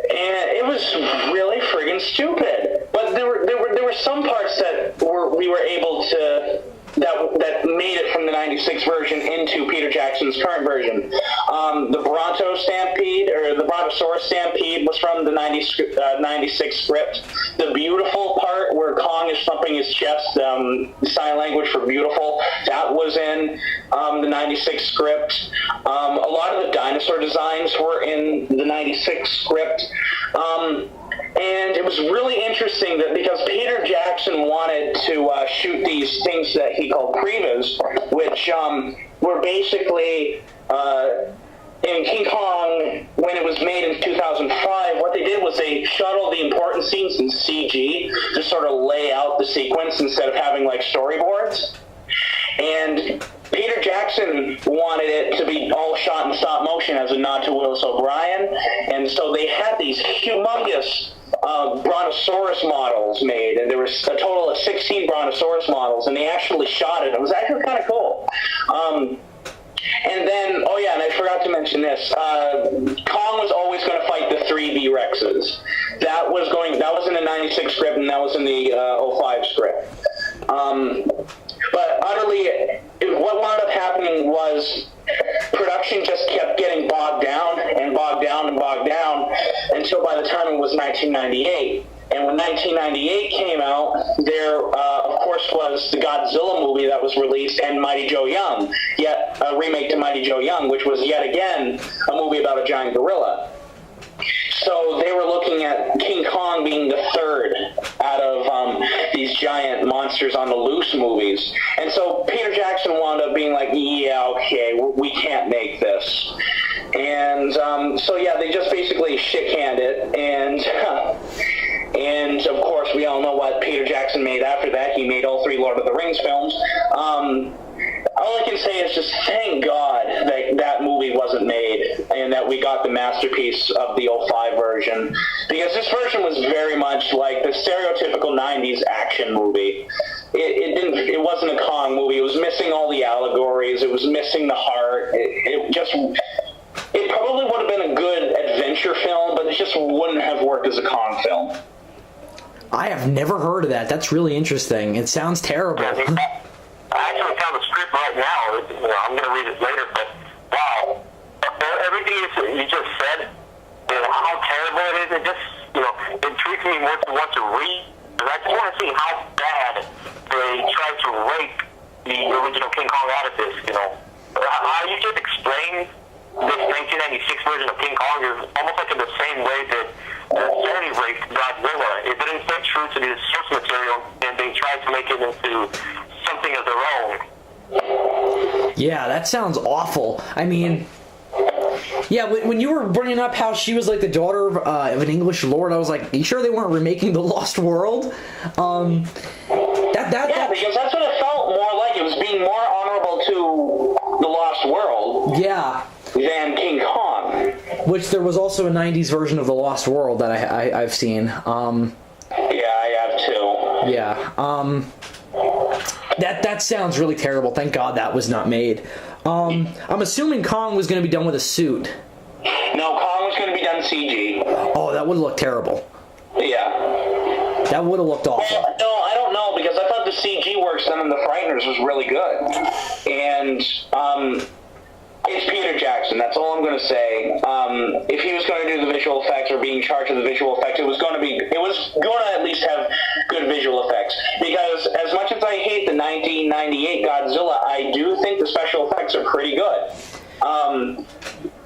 it was really friggin' stupid. But there were some parts that we were able to that made it from the 96 version into Peter Jackson's current version. The Bronto Stampede, or the Brontosaurus Stampede, was from the 96 script. The beautiful part where Kong is thumping his chest, sign language for beautiful, that was in the 96 script. A lot of the dinosaur designs were in the 96 script. And it was really interesting that because Peter Jackson wanted to shoot these things that he called prevas, which were basically in King Kong, when it was made in 2005, what they did was they shot all the important scenes in CG to sort of lay out the sequence instead of having like storyboards. And Peter Jackson wanted it to be all shot in stop motion as a nod to Willis O'Brien, and so they had these humongous brontosaurus models made, and there was a total of 16 brontosaurus models, and they actually shot it. It was actually kind of cool. And then, oh yeah, and I forgot to mention this. Kong was always going to fight the 3 V-Rexes. That was in the 96 script, and that was in the 05 script. But utterly, what wound up happening was production just kept getting bogged down and bogged down and bogged down until by the time it was 1998. And when 1998 came out, there, of course, was the Godzilla movie that was released and Mighty Joe Young, yet a remake to Mighty Joe Young, which was yet again a movie about a giant gorilla. So they were looking at King Kong being the third out of these giant monsters on the loose movies. And so Peter Jackson wound up being like, yeah, okay, we can't make this. And so, yeah, they just basically shit-canned it. And, of course, we all know what Peter Jackson made after that. He made all 3 Lord of the Rings films. All I can say is just thank God that that movie wasn't made and that we got the masterpiece of the 05 version, because this version was very much like the stereotypical 90s action movie. It wasn't a Kong movie. It was missing all the allegories. It was missing the heart. It probably would have been a good adventure film, but it just wouldn't have worked as a Kong film. I have never heard of that. That's really interesting. It sounds terrible. I actually found the script right now. I'm going to read it later, but wow. Everything you just said, how terrible it is, it just, intrigues me more to want to read. Because I just want to see how bad they tried to rape the original King Kong out of this, How you just explain this 1996 version of King Kong is almost like in the same way that Sony raped Godzilla. It didn't stay true to the source material, and they tried to make it into something of their own. Yeah, that sounds awful. I mean, yeah, when you were bringing up how she was like the daughter of an English lord, I was like, are you sure they weren't remaking The Lost World? Yeah, because that's what it felt more like. It was being more honorable to The Lost World. Yeah. Than King Kong. Which there was also a 90s version of The Lost World that I've seen. Yeah, I have too. Yeah. That sounds really terrible. Thank God that was not made. I'm assuming Kong was going to be done with a suit. No, Kong was going to be done CG. Oh, that would have looked terrible. Yeah. That would have looked awful. Well, no, I don't know, because I thought the CG work done in The Frighteners was really good. And, it's Peter Jackson. That's all I'm going to say. If he was going to do the visual effects or be in charge of the visual effects, it was going to at least have good visual effects. Because as much as I hate the 1998 Godzilla, I do think the special effects are pretty good.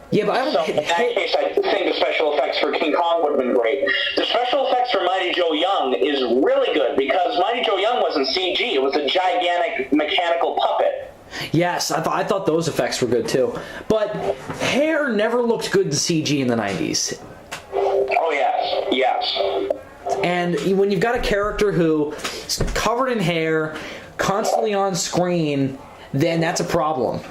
Yeah, but I don't. So in that case, I think the special effects for King Kong would have been great. The special effects for Mighty Joe Young is really good because Mighty Joe Young wasn't CG. It was a gigantic mechanical puppet. Yes, I thought those effects were good too. But hair never looked good in CG in the 90s. Oh, yes. And when you've got a character who's covered in hair, constantly on screen, then that's a problem.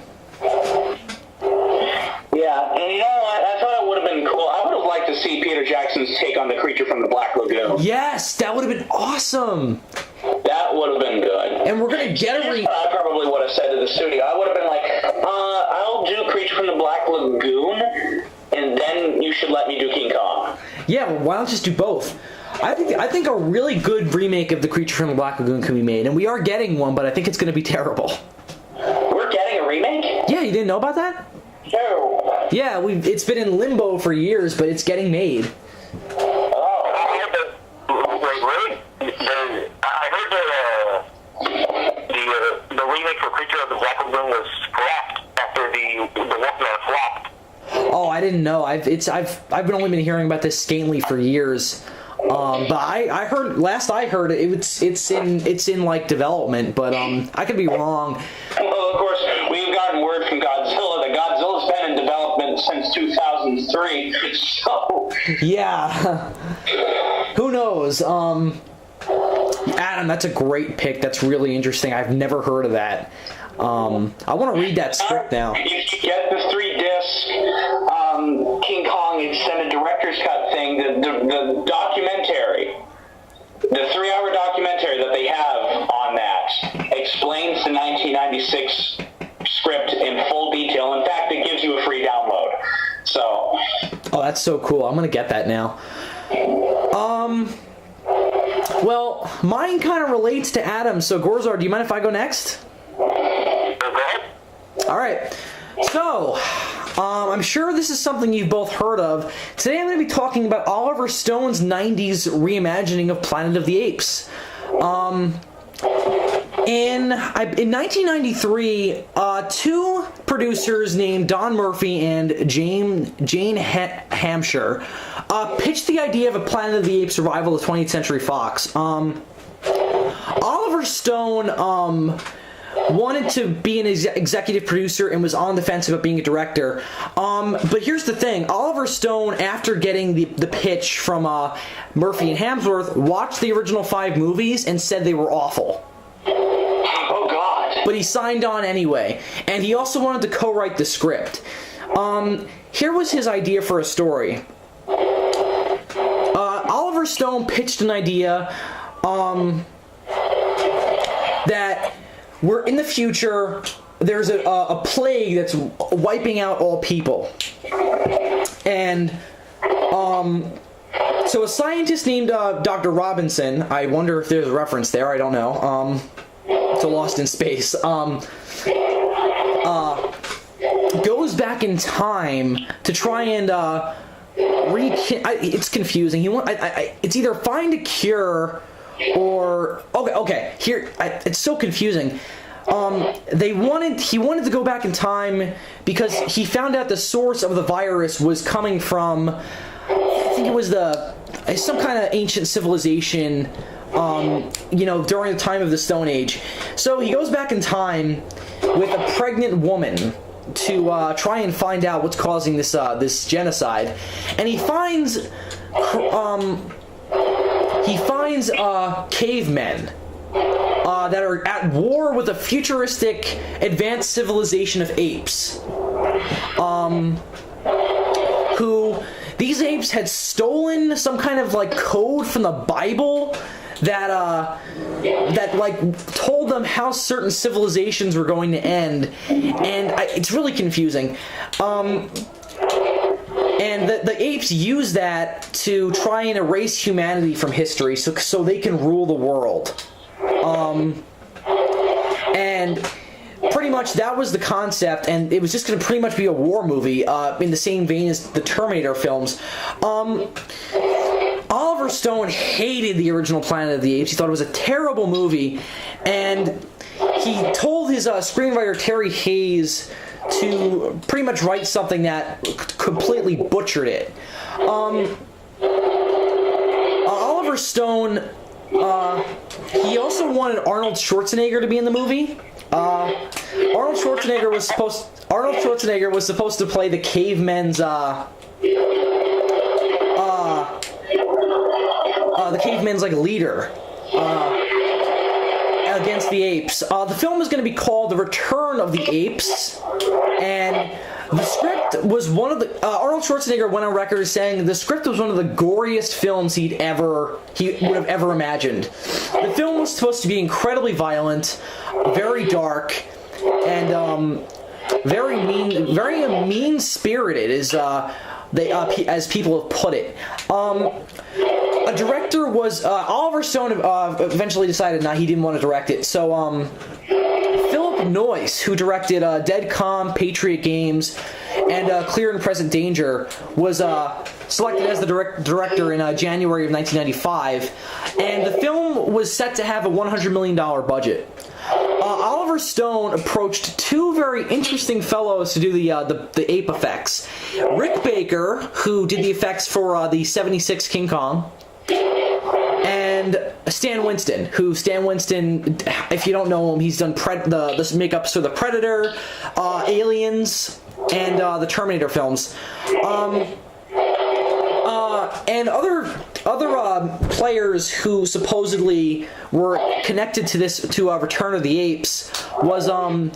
Yeah, and you know what? I thought it would have been cool. I would have liked to see Peter Jackson's take on the creature from the Black Lagoon. Yes, that would have been awesome. That would have been good. And we're going to get I probably would have said to the studio, I would have been like, I'll do Creature from the Black Lagoon, and then you should let me do King Kong. Yeah, well, why not just do both? I think a really good remake of The Creature from the Black Lagoon can be made, and we are getting one, but I think it's going to be terrible. We're getting a remake? Yeah, you didn't know about that? No. Yeah, it's been in limbo for years, but it's getting made. The remake for Creature of the Black Lagoon was scrapped after the Wolfman flopped. Oh, I didn't know. I've only been hearing about this scantily for years. But I heard last I heard it's in like development, but I could be wrong. Well, of course, we've gotten word from Godzilla that Godzilla's been in development since 2003. So yeah, who knows? Adam, that's a great pick. That's really interesting. I've never heard of that. I want to read that script now. You get the 3-disc King Kong extended director's cut thing, the documentary, the 3-hour documentary that they have on that explains the 1996 script in full detail. In fact, it gives you a free download. So. Oh, that's so cool. I'm gonna get that now. Well, mine kind of relates to Adam. So, Gorizard, do you mind if I go next? All right. So, I'm sure this is something you've both heard of. Today I'm going to be talking about Oliver Stone's 90s reimagining of Planet of the Apes. In 1993, two producers named Don Murphy and Jane Hampshire pitched the idea of a Planet of the Apes revival of 20th Century Fox. Oliver Stone wanted to be an executive producer and was on the fence about being a director. But here's the thing. Oliver Stone, after getting the pitch from Murphy and Hemsworth, watched the original 5 movies and said they were awful. Oh, God. But he signed on anyway. And he also wanted to co-write the script. Here was his idea for a story. Oliver Stone pitched an idea that we're in the future, there's a plague that's wiping out all people. And so a scientist named Dr. Robinson, I wonder if there's a reference there, I don't know, to Lost in Space, goes back in time to try and it's confusing. It's either find a cure or okay. Here, it's so confusing. He wanted to go back in time because he found out the source of the virus was coming from, I think it was some kind of ancient civilization, during the time of the Stone Age. So he goes back in time with a pregnant woman to try and find out what's causing this genocide, and he finds cavemen that are at war with a futuristic advanced civilization of apes. Who these apes had stolen some kind of code from the Bible that told them how certain civilizations were going to end, and it's really confusing. And the apes use that to try and erase humanity from history so they can rule the world. And pretty much that was the concept, and it was just going to pretty much be a war movie in the same vein as the Terminator films. Oliver Stone hated the original Planet of the Apes. He thought it was a terrible movie, and he told his screenwriter Terry Hayes to pretty much write something that completely butchered it. Oliver Stone, he also wanted Arnold Schwarzenegger to be in the movie. Arnold Schwarzenegger was supposed to play the cavemen's leader against the apes. The film is going to be called The Return of the Apes, and the script was one of the Arnold Schwarzenegger went on record as saying the script was one of the goriest films he would have ever imagined. The film was supposed to be incredibly violent, very dark, and very mean-spirited, as people have put it. A director was Oliver Stone. Eventually decided he didn't want to direct it. So Philip Noyce, who directed Dead Calm, Patriot Games, and Clear and Present Danger, was selected as the director in January of 1995, and the film was set to have a $100 million budget. Oliver Stone approached two very interesting fellows to do the ape effects. Rick Baker, who did the effects for the 76 King Kong, and Stan Winston, if you don't know him, he's done the makeups for the Predator, Aliens, and the Terminator films. And other players who supposedly were connected to Return of the Apes was a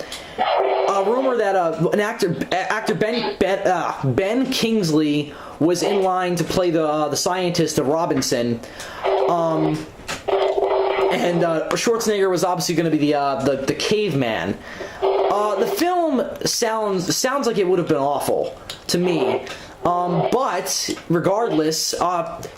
rumor that an actor Ben Kingsley was in line to play the scientist of Robinson, and Schwarzenegger was obviously going to be the caveman. The film sounds like it would have been awful to me. But regardless,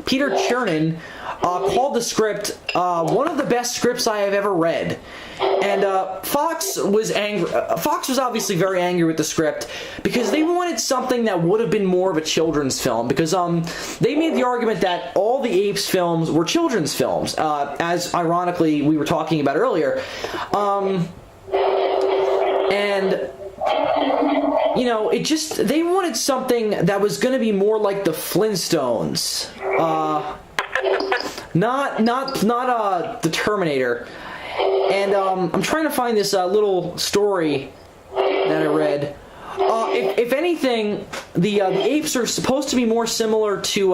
Peter Chernin called the script one of the best scripts I have ever read, and Fox was angry. Fox was obviously very angry with the script because they wanted something that would have been more of a children's film. Because they made the argument that all the Apes films were children's films, as ironically we were talking about earlier, and. They wanted something that was going to be more like the Flintstones, not the Terminator. And I'm trying to find this little story that I read. If anything, the apes are supposed to be more similar to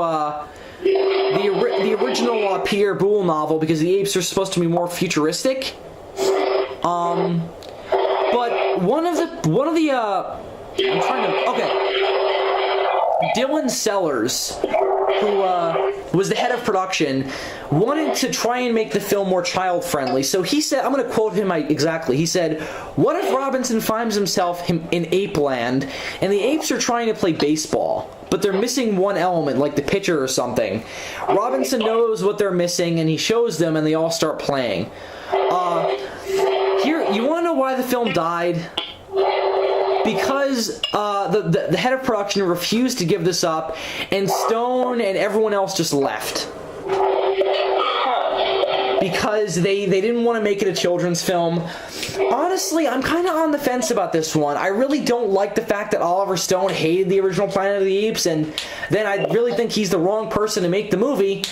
the original Pierre Boulle novel, because the apes are supposed to be more futuristic. But Dylan Sellers, who was the head of production, wanted to try and make the film more child-friendly. So he said, I'm going to quote him exactly. He said, "What if Robinson finds himself in ape land, and the apes are trying to play baseball, but they're missing one element, like the pitcher or something. Robinson knows what they're missing, and he shows them, and they all start playing." Here, you want to know why the film died? Because the head of production refused to give this up, and Stone and everyone else just left. Because they didn't want to make it a children's film. Honestly, I'm kind of on the fence about this one. I really don't like the fact that Oliver Stone hated the original Planet of the Apes, and then I really think he's the wrong person to make the movie.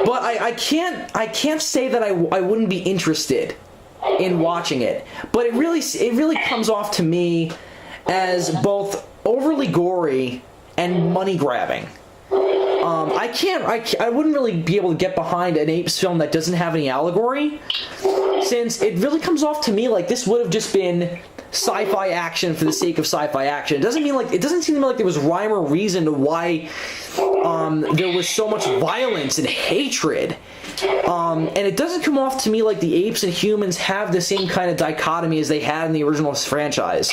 But I can't say that I wouldn't be interested in watching it, but it really comes off to me as both overly gory and money grabbing. I wouldn't really be able to get behind an apes film that doesn't have any allegory, since it really comes off to me like this would have just been sci-fi action for the sake of sci-fi action. It doesn't seem like there was rhyme or reason to why there was so much violence and hatred. And it doesn't come off to me like the apes and humans have the same kind of dichotomy as they had in the original franchise.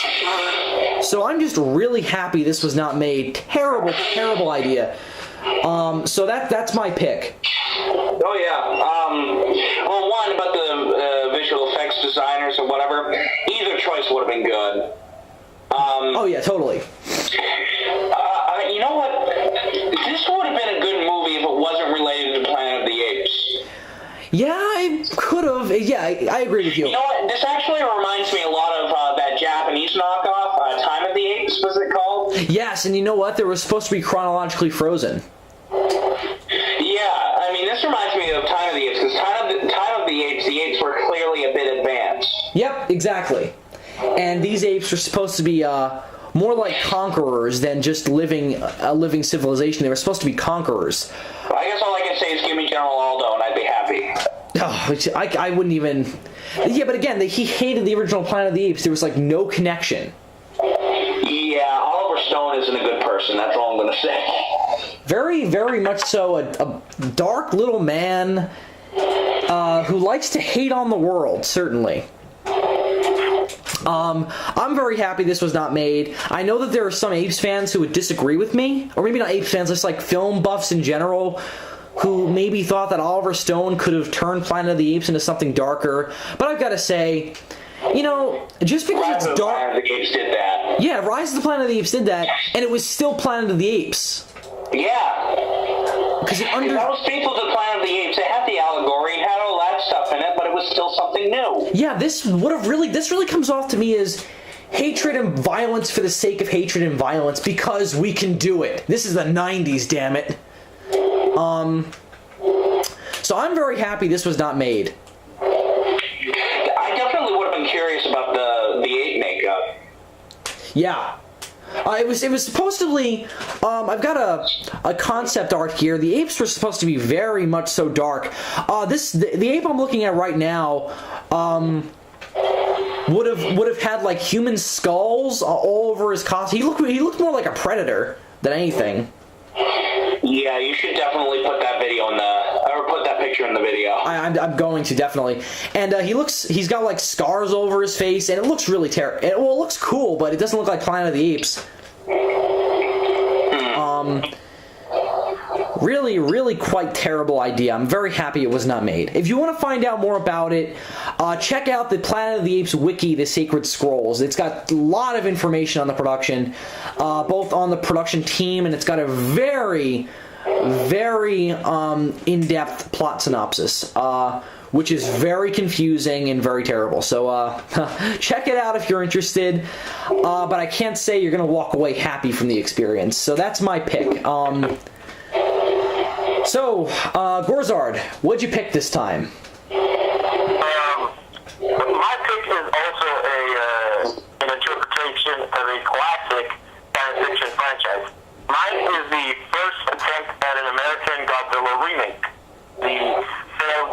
So I'm just really happy this was not made. Terrible idea. So that's my pick. Oh yeah. Well, one about the visual effects designers or whatever. Either choice would have been good. Oh yeah, totally. You know what? This would have been a good movie if it wasn't related to Planet of the Apes. Yeah, I could have. Yeah, I agree with you. You know what? This actually reminds me a lot of that Japanese knockoff, Time of the Apes, was it called? Yes, and you know what? They were supposed to be chronologically frozen. Yeah, I mean, this reminds me of Time of the Apes, because Time of the Apes were clearly a bit advanced. Yep, exactly. And these apes were supposed to be more like conquerors than just living civilization. They were supposed to be conquerors. Well, I guess all I can say is give me General Aldo and I'd be happy. Oh, I wouldn't even... Yeah, but again, he hated the original Planet of the Apes. There was like no connection. Yeah, Oliver Stone isn't a good person. That's all I'm going to say. Very, very much so. A dark little man who likes to hate on the world, certainly. I'm very happy this was not made. I know that there are some Apes fans who would disagree with me, or maybe not Apes fans, just like film buffs in general, who maybe thought that Oliver Stone could have turned Planet of the Apes into something darker. But I've got to say, just because it's dark... Rise of the Planet of the Apes did that. Yeah, Rise of the Planet of the Apes did that, and it was still Planet of the Apes. Yeah. Because that was faithful to Planet of the Apes. It had the allegory, it had all that stuff in it, but it was still something new. Yeah, this really comes off to me as hatred and violence for the sake of hatred and violence because we can do it. This is the 90s, damn it. So I'm very happy this was not made. I definitely would have been curious about the ape makeup. Yeah. It was supposedly. I've got a concept art here. The apes were supposed to be very much so dark. The ape I'm looking at right now. Would have had like human skulls all over his costume. He looked more like a predator than anything. Yeah, you should definitely put that put that picture in the video. I'm going to definitely. And he's got like scars over his face, and it looks really terrible. Well, it looks cool, but it doesn't look like Planet of the Apes. Really, really quite terrible idea. I'm very happy it was not made. If you want to find out more about it, check out the Planet of the Apes wiki, The Sacred Scrolls. It's got a lot of information on the production, both on the production team, and it's got a very, very in-depth plot synopsis, which is very confusing and very terrible. So check it out if you're interested, but I can't say you're going to walk away happy from the experience. So that's my pick. So, GORIZARD, what'd you pick this time? My pick is also an interpretation of a classic science fiction franchise. Mine is the first attempt at an American Godzilla remake. The failed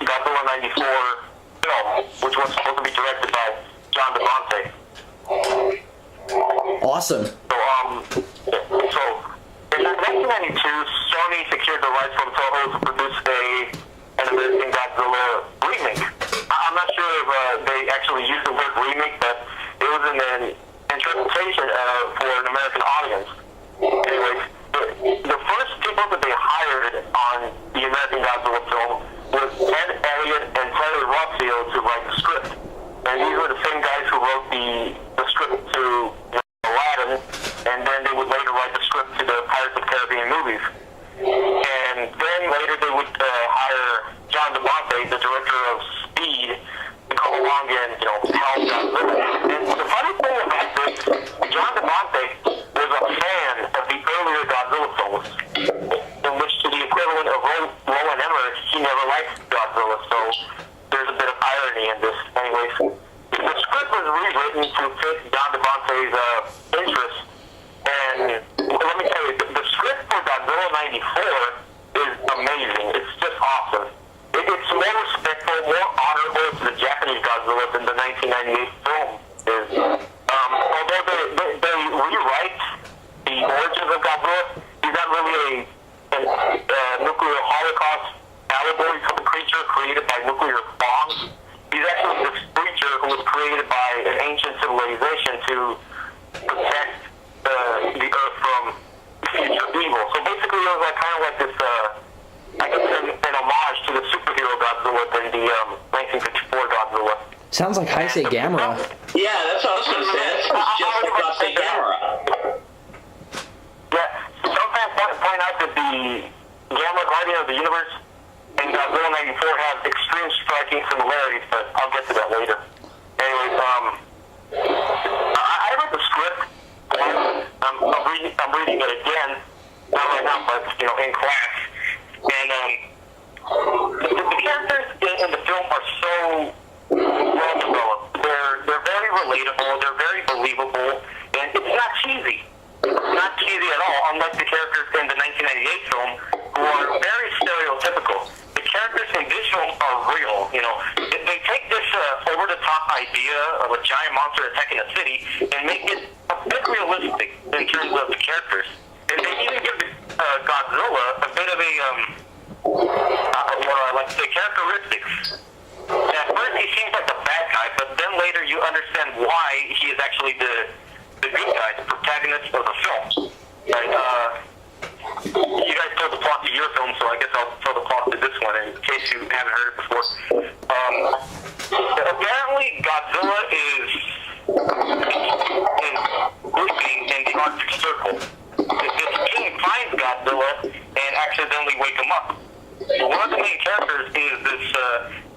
Godzilla 94 film, which was supposed to be directed by John DeMonte. Awesome. So in 1992, Sony secured the rights from Toho to produce an American Godzilla remake. I'm not sure if they actually used the word remake, but it was an interpretation for an American audience. Anyways, the first people that they hired on the American Godzilla film was Ted Elliott and Terry Rossio to write the script. And these were the same guys who wrote the script to Aladdin, and then they would later write the script to the Pirates of the Caribbean movies. And then later they would hire John DeMonte, the director of Speed, to come along and, help Godzilla. And the funny thing about this, John DeMonte was a fan of the earlier Godzilla films, in which, to the equivalent of Roland Emmerich, he never liked Godzilla, so there's a bit of irony in this. Anyways, the script was rewritten to fit John DeMonte's interests, and let me tell you, the script for Godzilla 94 is amazing. It's just awesome. It's more respectful, more honorable to the Japanese Godzilla than the 1998 film is. Although they rewrite the origins of Godzilla, he's not really a nuclear holocaust allegory for the creature created by nuclear bombs. He's actually this creature who was created by an ancient civilization to protect the Earth from future evil. So basically, it was kind of like this, I guess, an homage to the superhero Godzilla than the 1954 Godzilla. Sounds like Heisei Gamera. Yeah, that's what I was going to say. That sounds just like Heisei Gamera. Yeah, some fans point out that the Gamera Guardian of the Universe and Godzilla 94 have extreme striking similarities, but I'll get to that later. Anyways, I read the script. I'm reading it again, not right now, but in class. And the characters in the film are so well developed. They're very relatable. They're very believable, and it's not cheesy. It's not cheesy at all. Unlike the characters in the 1998 film, who are very stereotypical. The characters in this film are real. They take this over-the-top idea of a giant monster attacking a city and make it a bit realistic in terms of the characters. And they even give Godzilla a bit of a, what I like to say, characteristics. At first he seems like the bad guy, but then later you understand why he is actually the good guy, the protagonist of the film. Right? You guys told the plot to your film, so I guess I'll tell the plot to this one in case you haven't heard it before. Apparently Godzilla is sleeping in the Arctic Circle. This king finds Godzilla and accidentally wake him up. One of the main characters is this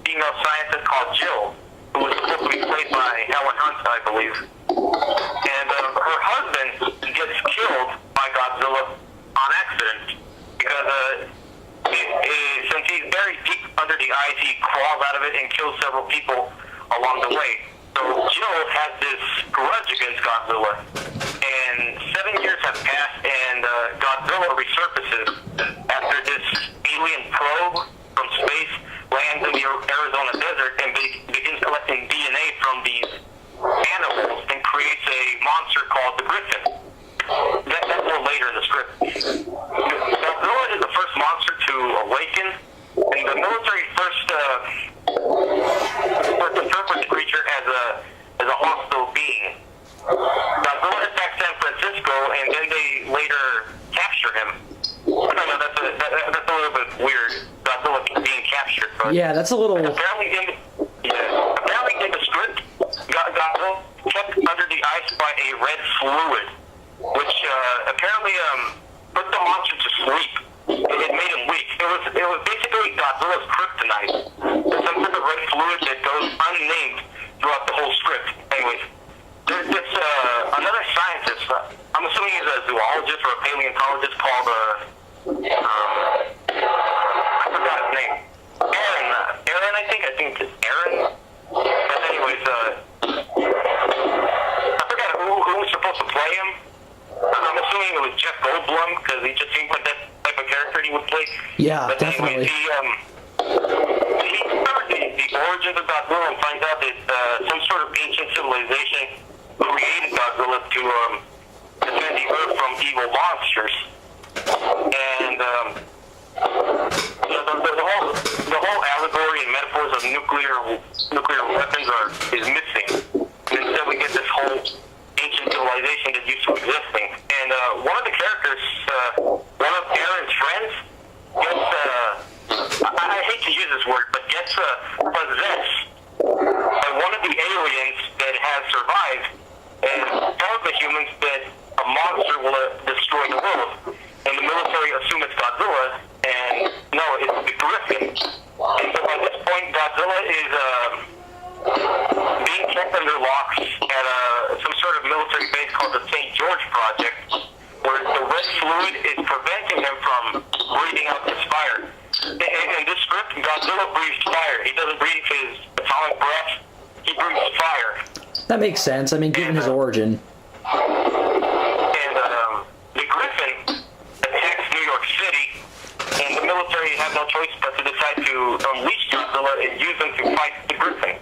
female scientist called Jill, who was supposed to be played by Helen Hunt, I believe. And her husband gets killed by Godzilla on accident because since he's buried deep under the ice, he crawls out of it and kills several people along the way. So Jill has this grudge against Godzilla, and 7 years have passed, and Godzilla resurfaces after this alien probe from space lands in the Arizona desert and begins collecting DNA from these animals and creates a monster called the Griffin. That's a little later in the script. Godzilla is the first monster to awaken, and the military first interprets the creature as a hostile being. Godzilla attacks San Francisco, and then they later capture him. I don't know, that's a little bit weird, Godzilla being captured. But yeah, that's a little... Apparently in the script, Godzilla kept under the ice by a red fluid, which apparently put the monster to sleep. It made him weak. It was basically Godzilla's kryptonite. There's some sort of red fluid that goes unnamed throughout the whole script. Anyways, there's another scientist. I'm assuming he's a zoologist or a paleontologist called I forgot his name. Aaron, I think it's Aaron. But anyways, I forgot who was supposed to play him. I'm assuming it was Jeff Goldblum, because he just seemed like that type of character he would play. Yeah, but definitely. Anyways, he discovers the origins of Godzilla and finds out that some sort of ancient civilization created Godzilla to defend the Earth from evil monsters. And the whole allegory and metaphors of nuclear weapons is missing. And instead, we get this whole ancient civilization that used to existing. And one of the characters, one of Aaron's friends, gets, I hate to use this word, but gets possessed by one of the aliens that has survived and tells the humans that a monster will destroy the world. And the military assume it's Godzilla, and no, it's the Griffin. And so at this point, Godzilla is being kept under locks at some sort of military base called the St. George Project, where the red fluid is preventing him from breathing out this fire. In this script, Godzilla breathes fire. He doesn't breathe his atomic breath. He breathes fire. That makes sense. I mean, given his origin. And the Griffin attacks New York City, and the military have no choice but to decide to unleash Godzilla and use him to fight the Griffin.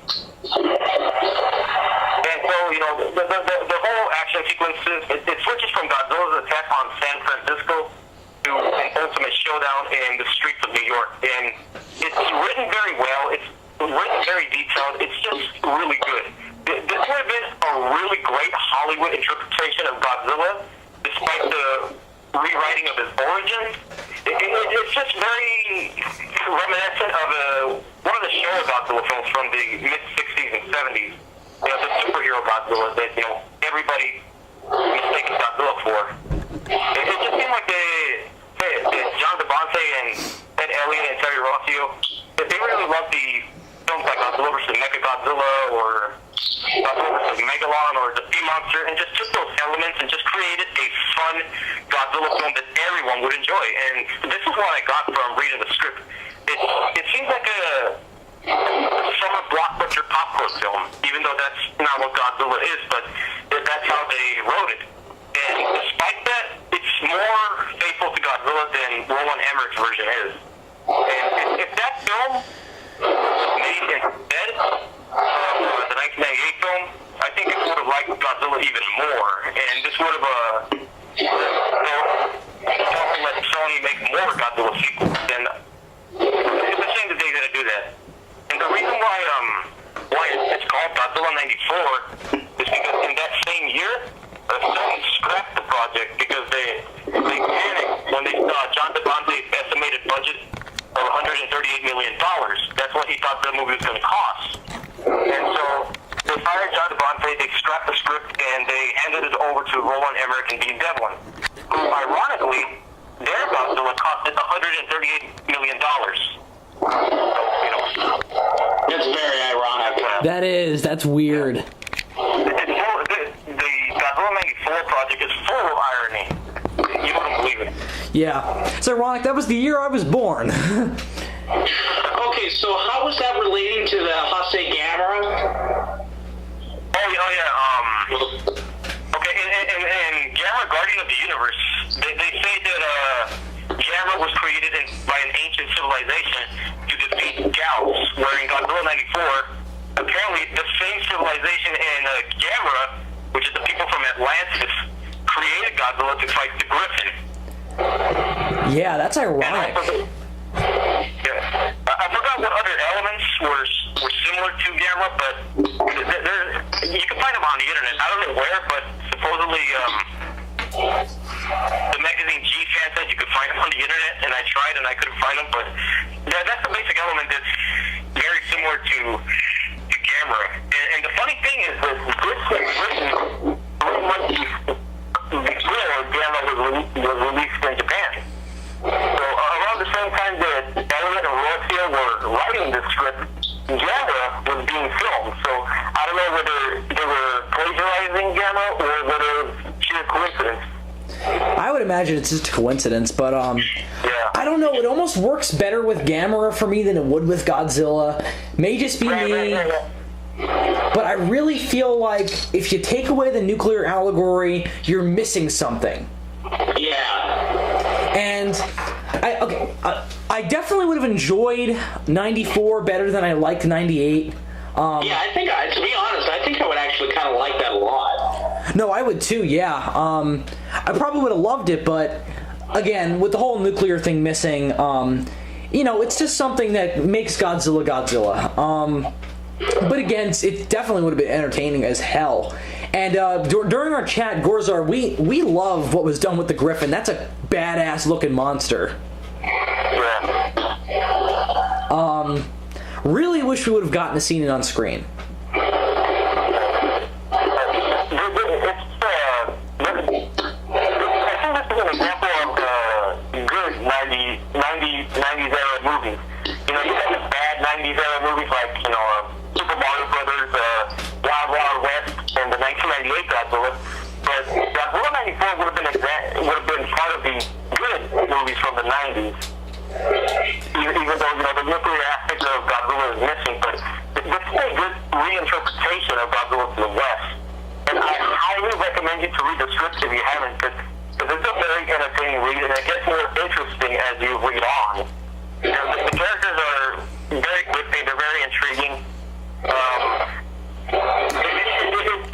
And so, you know, the whole action sequences, it switches from Godzilla's attack on San Francisco to an ultimate showdown in the streets of New York. And it's written very well. It's written very detailed. It's just really good. This would have been a really great Hollywood interpretation of Godzilla, despite the rewriting of his origins. It's just very reminiscent of one of the Showa Godzilla films from the mid-60s and 70s. You know, the superhero Godzilla that, you know, everybody mistakes Godzilla for. It just seemed like John DeBonte and Ed Elliott and Terry Rossio, that they really loved the films like Godzilla vs. Mechagodzilla or Godzilla vs. Megalon or the Sea-Monster, and just took those elements and just created a fun Godzilla film that everyone would enjoy. And this is what I got from reading the script. It seems like a summer blockbuster popcorn film, even though that's not what Godzilla is, but that's how they wrote it. And despite that, it's more faithful to Godzilla than Roland Emmerich's version is. And if that film was made instead of the 1998 film, I think it would have liked Godzilla even more. And this would have let Sony make more Godzilla sequels. And it's a shame that they're going to do that. And the reason why it's called Godzilla 94 is because in that same year, Sony scrapped the project because they panicked when they saw John DeBonte's estimated budget of $138 million. That's what he thought the movie was going to cost. And so they fired John DeBonte, they scrapped the script, and they handed it over to Roland Emmerich and Dean Devlin, who ironically, their Godzilla costed $138 million. So, you know. It's very ironic. That's weird. The Godzilla 94 project is full of irony. You wouldn't believe it. Yeah. It's ironic. That was the year I was born. Okay, so how was that relating to the Hase Gamera? Oh, yeah. Okay, in and Gamera, Guardian of the Universe, they say that Gamera was created by an ancient civilization to defeat Gauss, where in Godzilla 94, apparently the same civilization in Gamera, which is the people from Atlantis, created Godzilla to fight the Griffin. Yeah, that's ironic. I forgot what other elements were similar to Gamera, but you can find them on the internet. I don't know where, but supposedly the magazine G Fan said you could find them on the internet, and I tried and I couldn't find them. But that's the basic element that's very similar to Gamera. And the funny thing is that this was written 3 months before Gamera was released in Japan. So around the same time that Elliot and Rosia were writing the script, Gamera was being filmed. So I don't know whether they were plagiarizing Gamera or whether it was sheer coincidence. I would imagine it's just a coincidence, but yeah. I don't know. It almost works better with Gamera for me than it would with Godzilla. May just be me, but I really feel like if you take away the nuclear allegory, you're missing something. Yeah. And I definitely would have enjoyed 94 better than I liked 98. Yeah, I think, to be honest, I think I would actually kind of like that a lot. No, I would too, yeah. I probably would have loved it, but again, with the whole nuclear thing missing, it's just something that makes Godzilla Godzilla. But again, it definitely would have been entertaining as hell. And during our chat, Gorizard, we love what was done with the Griffin. That's a badass looking monster. Really wish we would have gotten to see it on screen. I think this is an example of good 90s era movies. You have the bad 90s era movies like, Super Mario Brothers, Wild Wild West, and the 1998 Godzilla. But Godzilla 94 would have been part of the good movies from the 90s. Even though, the nuclear aspect of Godzilla is missing, but this is a good reinterpretation of Godzilla to the West. And I highly recommend you to read the script if you haven't, because it's a very entertaining read, and it gets more interesting as you read on. The characters are very good, they're very intriguing.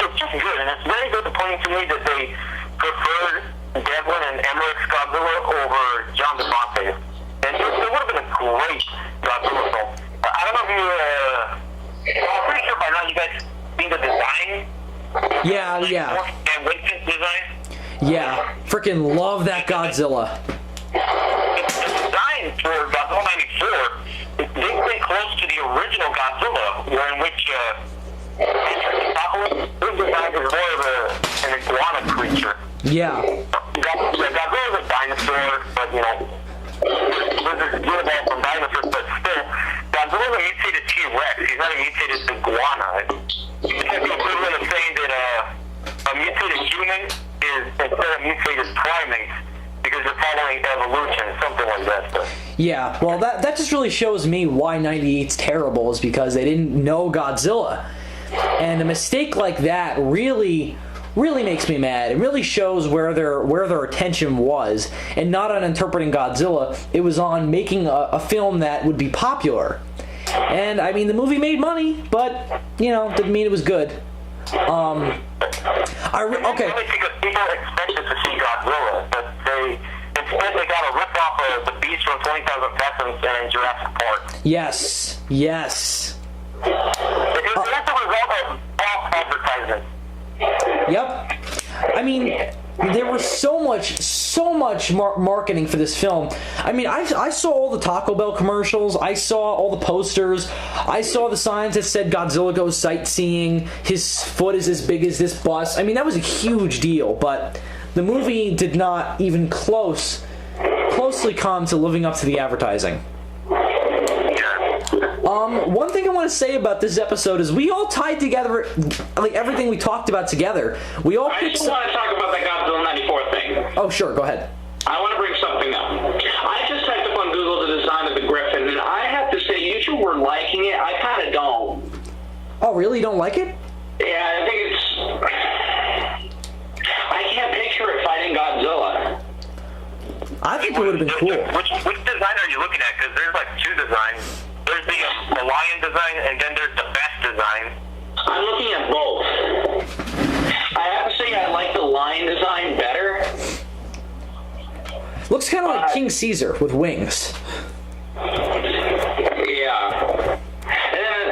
It's just good, and it's very disappointing to me that they preferred Devlin and Emmerich's Godzilla over John DeMonte's. And it would have been a great Godzilla film. I don't know if I'm pretty sure by now you guys seen the design. Yeah. And Winston's design. Yeah, freaking love that Godzilla. The design for Godzilla 94, they stay close to the original Godzilla, in which his design is more of an iguana creature. Yeah. Godzilla is a dinosaur, but lizards get evolved from dinosaurs, but still, Godzilla is a mutated T-Rex. He's not a mutated iguana. It's like the equivalent of saying that a mutated human is instead of mutated primates because they're following evolution, something like that. But. Yeah, well, that just really shows me why 98's terrible, is because they didn't know Godzilla. And a mistake like that really makes me mad. It really shows where their attention was, and not on interpreting Godzilla. It was on making a film that would be popular. And I mean, the movie made money, but didn't mean it was good. Okay. Because people expected to see Godzilla, but instead they got a rip off of the Beast from 20,000 Fathoms and Jurassic Park. Yes. It's a result of false advertising. Yep. I mean, there was so much marketing for this film. I mean, I saw all the Taco Bell commercials. I saw all the posters. I saw the signs that said Godzilla goes sightseeing. His foot is as big as this bus. I mean, that was a huge deal. But the movie did not even closely come to living up to the advertising. One thing I want to say about this episode is we all tied together, like, everything we talked about together. I just want to talk about that Godzilla 94 thing. Oh, sure, go ahead. I want to bring something up. I just typed up on Google the design of the Griffin, and I have to say, you two were liking it. I kind of don't. Oh, really? You don't like it? Yeah, I think it's... I it would have been cool. Which design are you looking at? Because there's like two designs. There's the lion design, and then there's the best design. I'm looking at both. I have to say I like the lion design better. Looks kind of like King Caesar with wings. Yeah. And then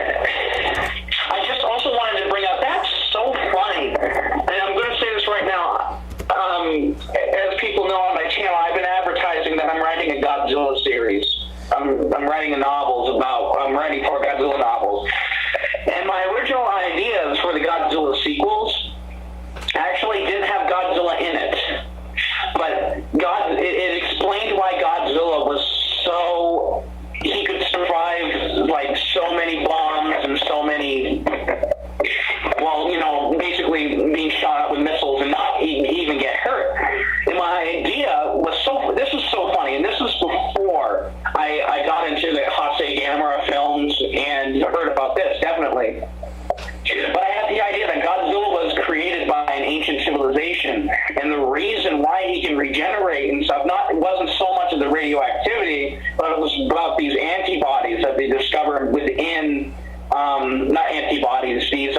I just also wanted to bring up, that's so funny. And I'm going to say this right now. As people know on my channel, I've been advertising that I'm writing a Godzilla series. I'm writing I'm writing 4 Godzilla novels. And my original ideas for the Godzilla sequels actually didn't have Godzilla in it. But it explained why Godzilla was so... he could survive, like, so many bombs and so many... well, basically being shot up with missiles and not even get hurt. And my idea was this was so funny, and this was before I got into the Hase Gamera films and heard about this, definitely. But I had the idea that Godzilla was created by an ancient civilization, and the reason why he can regenerate and stuff, it wasn't so much of the radioactivity, but it was about these antibodies that they discovered within, not antibodies, these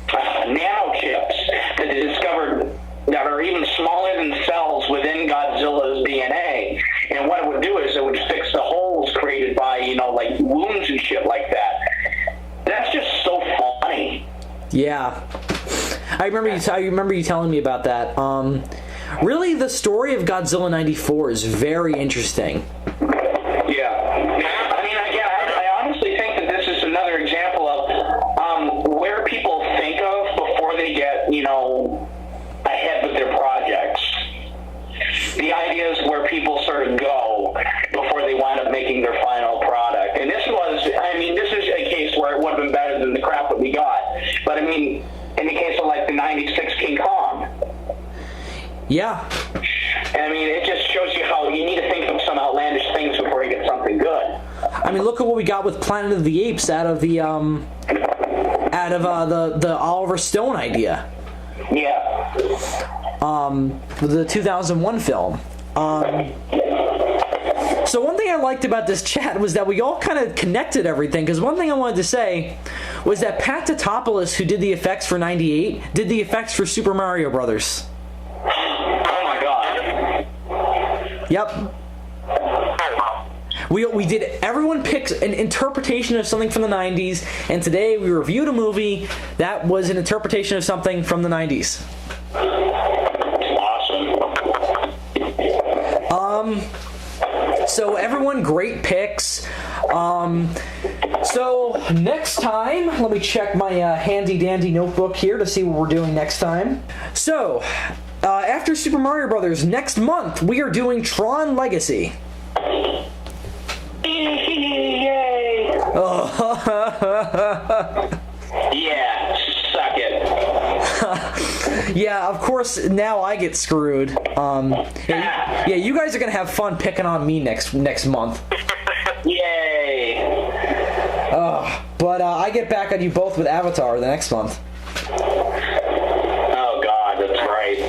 nanochips that they discovered that are even smaller than cells within Godzilla's DNA. And what it would do is it would fix the holes created by, like wounds and shit like that. That's just so funny. Yeah. I remember you telling me about that. Really, the story of Godzilla 94 is very interesting. Yeah. I mean, again, I honestly think that this is another example of where people think of before they get, ahead with their projects. The ideas where people sort of go before they wind up making their final product. And this is a case where it would have been better than the crap that we got. But I mean, in the case of like the 96 King Kong. Yeah. I mean, it just shows you how you need to think of some outlandish things before you get something good. I mean, look at what we got with Planet of the Apes out of the Oliver Stone idea. Yeah. The 2001 film. So one thing I liked about this chat was that we all kind of connected everything, because one thing I wanted to say was that Pat Totopoulos, who did the effects for 98, did the effects for Super Mario Brothers. Oh my god. Yep. We did, everyone picks an interpretation of something from the 90s, and today we reviewed a movie that was an interpretation of something from the 90s. Awesome. So everyone, great picks. So next time, let me check my handy dandy notebook here to see what we're doing next time. So, after Super Mario Brothers, next month we are doing Tron Legacy. Yay! Yeah, suck it. Yeah, of course, now I get screwed. Yeah, you guys are gonna have fun picking on me next month. Yay! But I get back on you both with Avatar the next month. Oh god, that's right.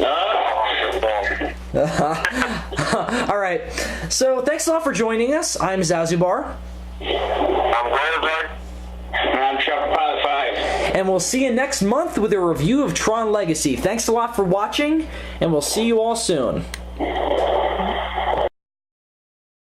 Alright, so thanks a lot for joining us. I'm Zazubaar. I'm GORIZARD. I'm Chuck Pilot 5. And we'll see you next month with a review of Tron Legacy. Thanks a lot for watching, and we'll see you all soon.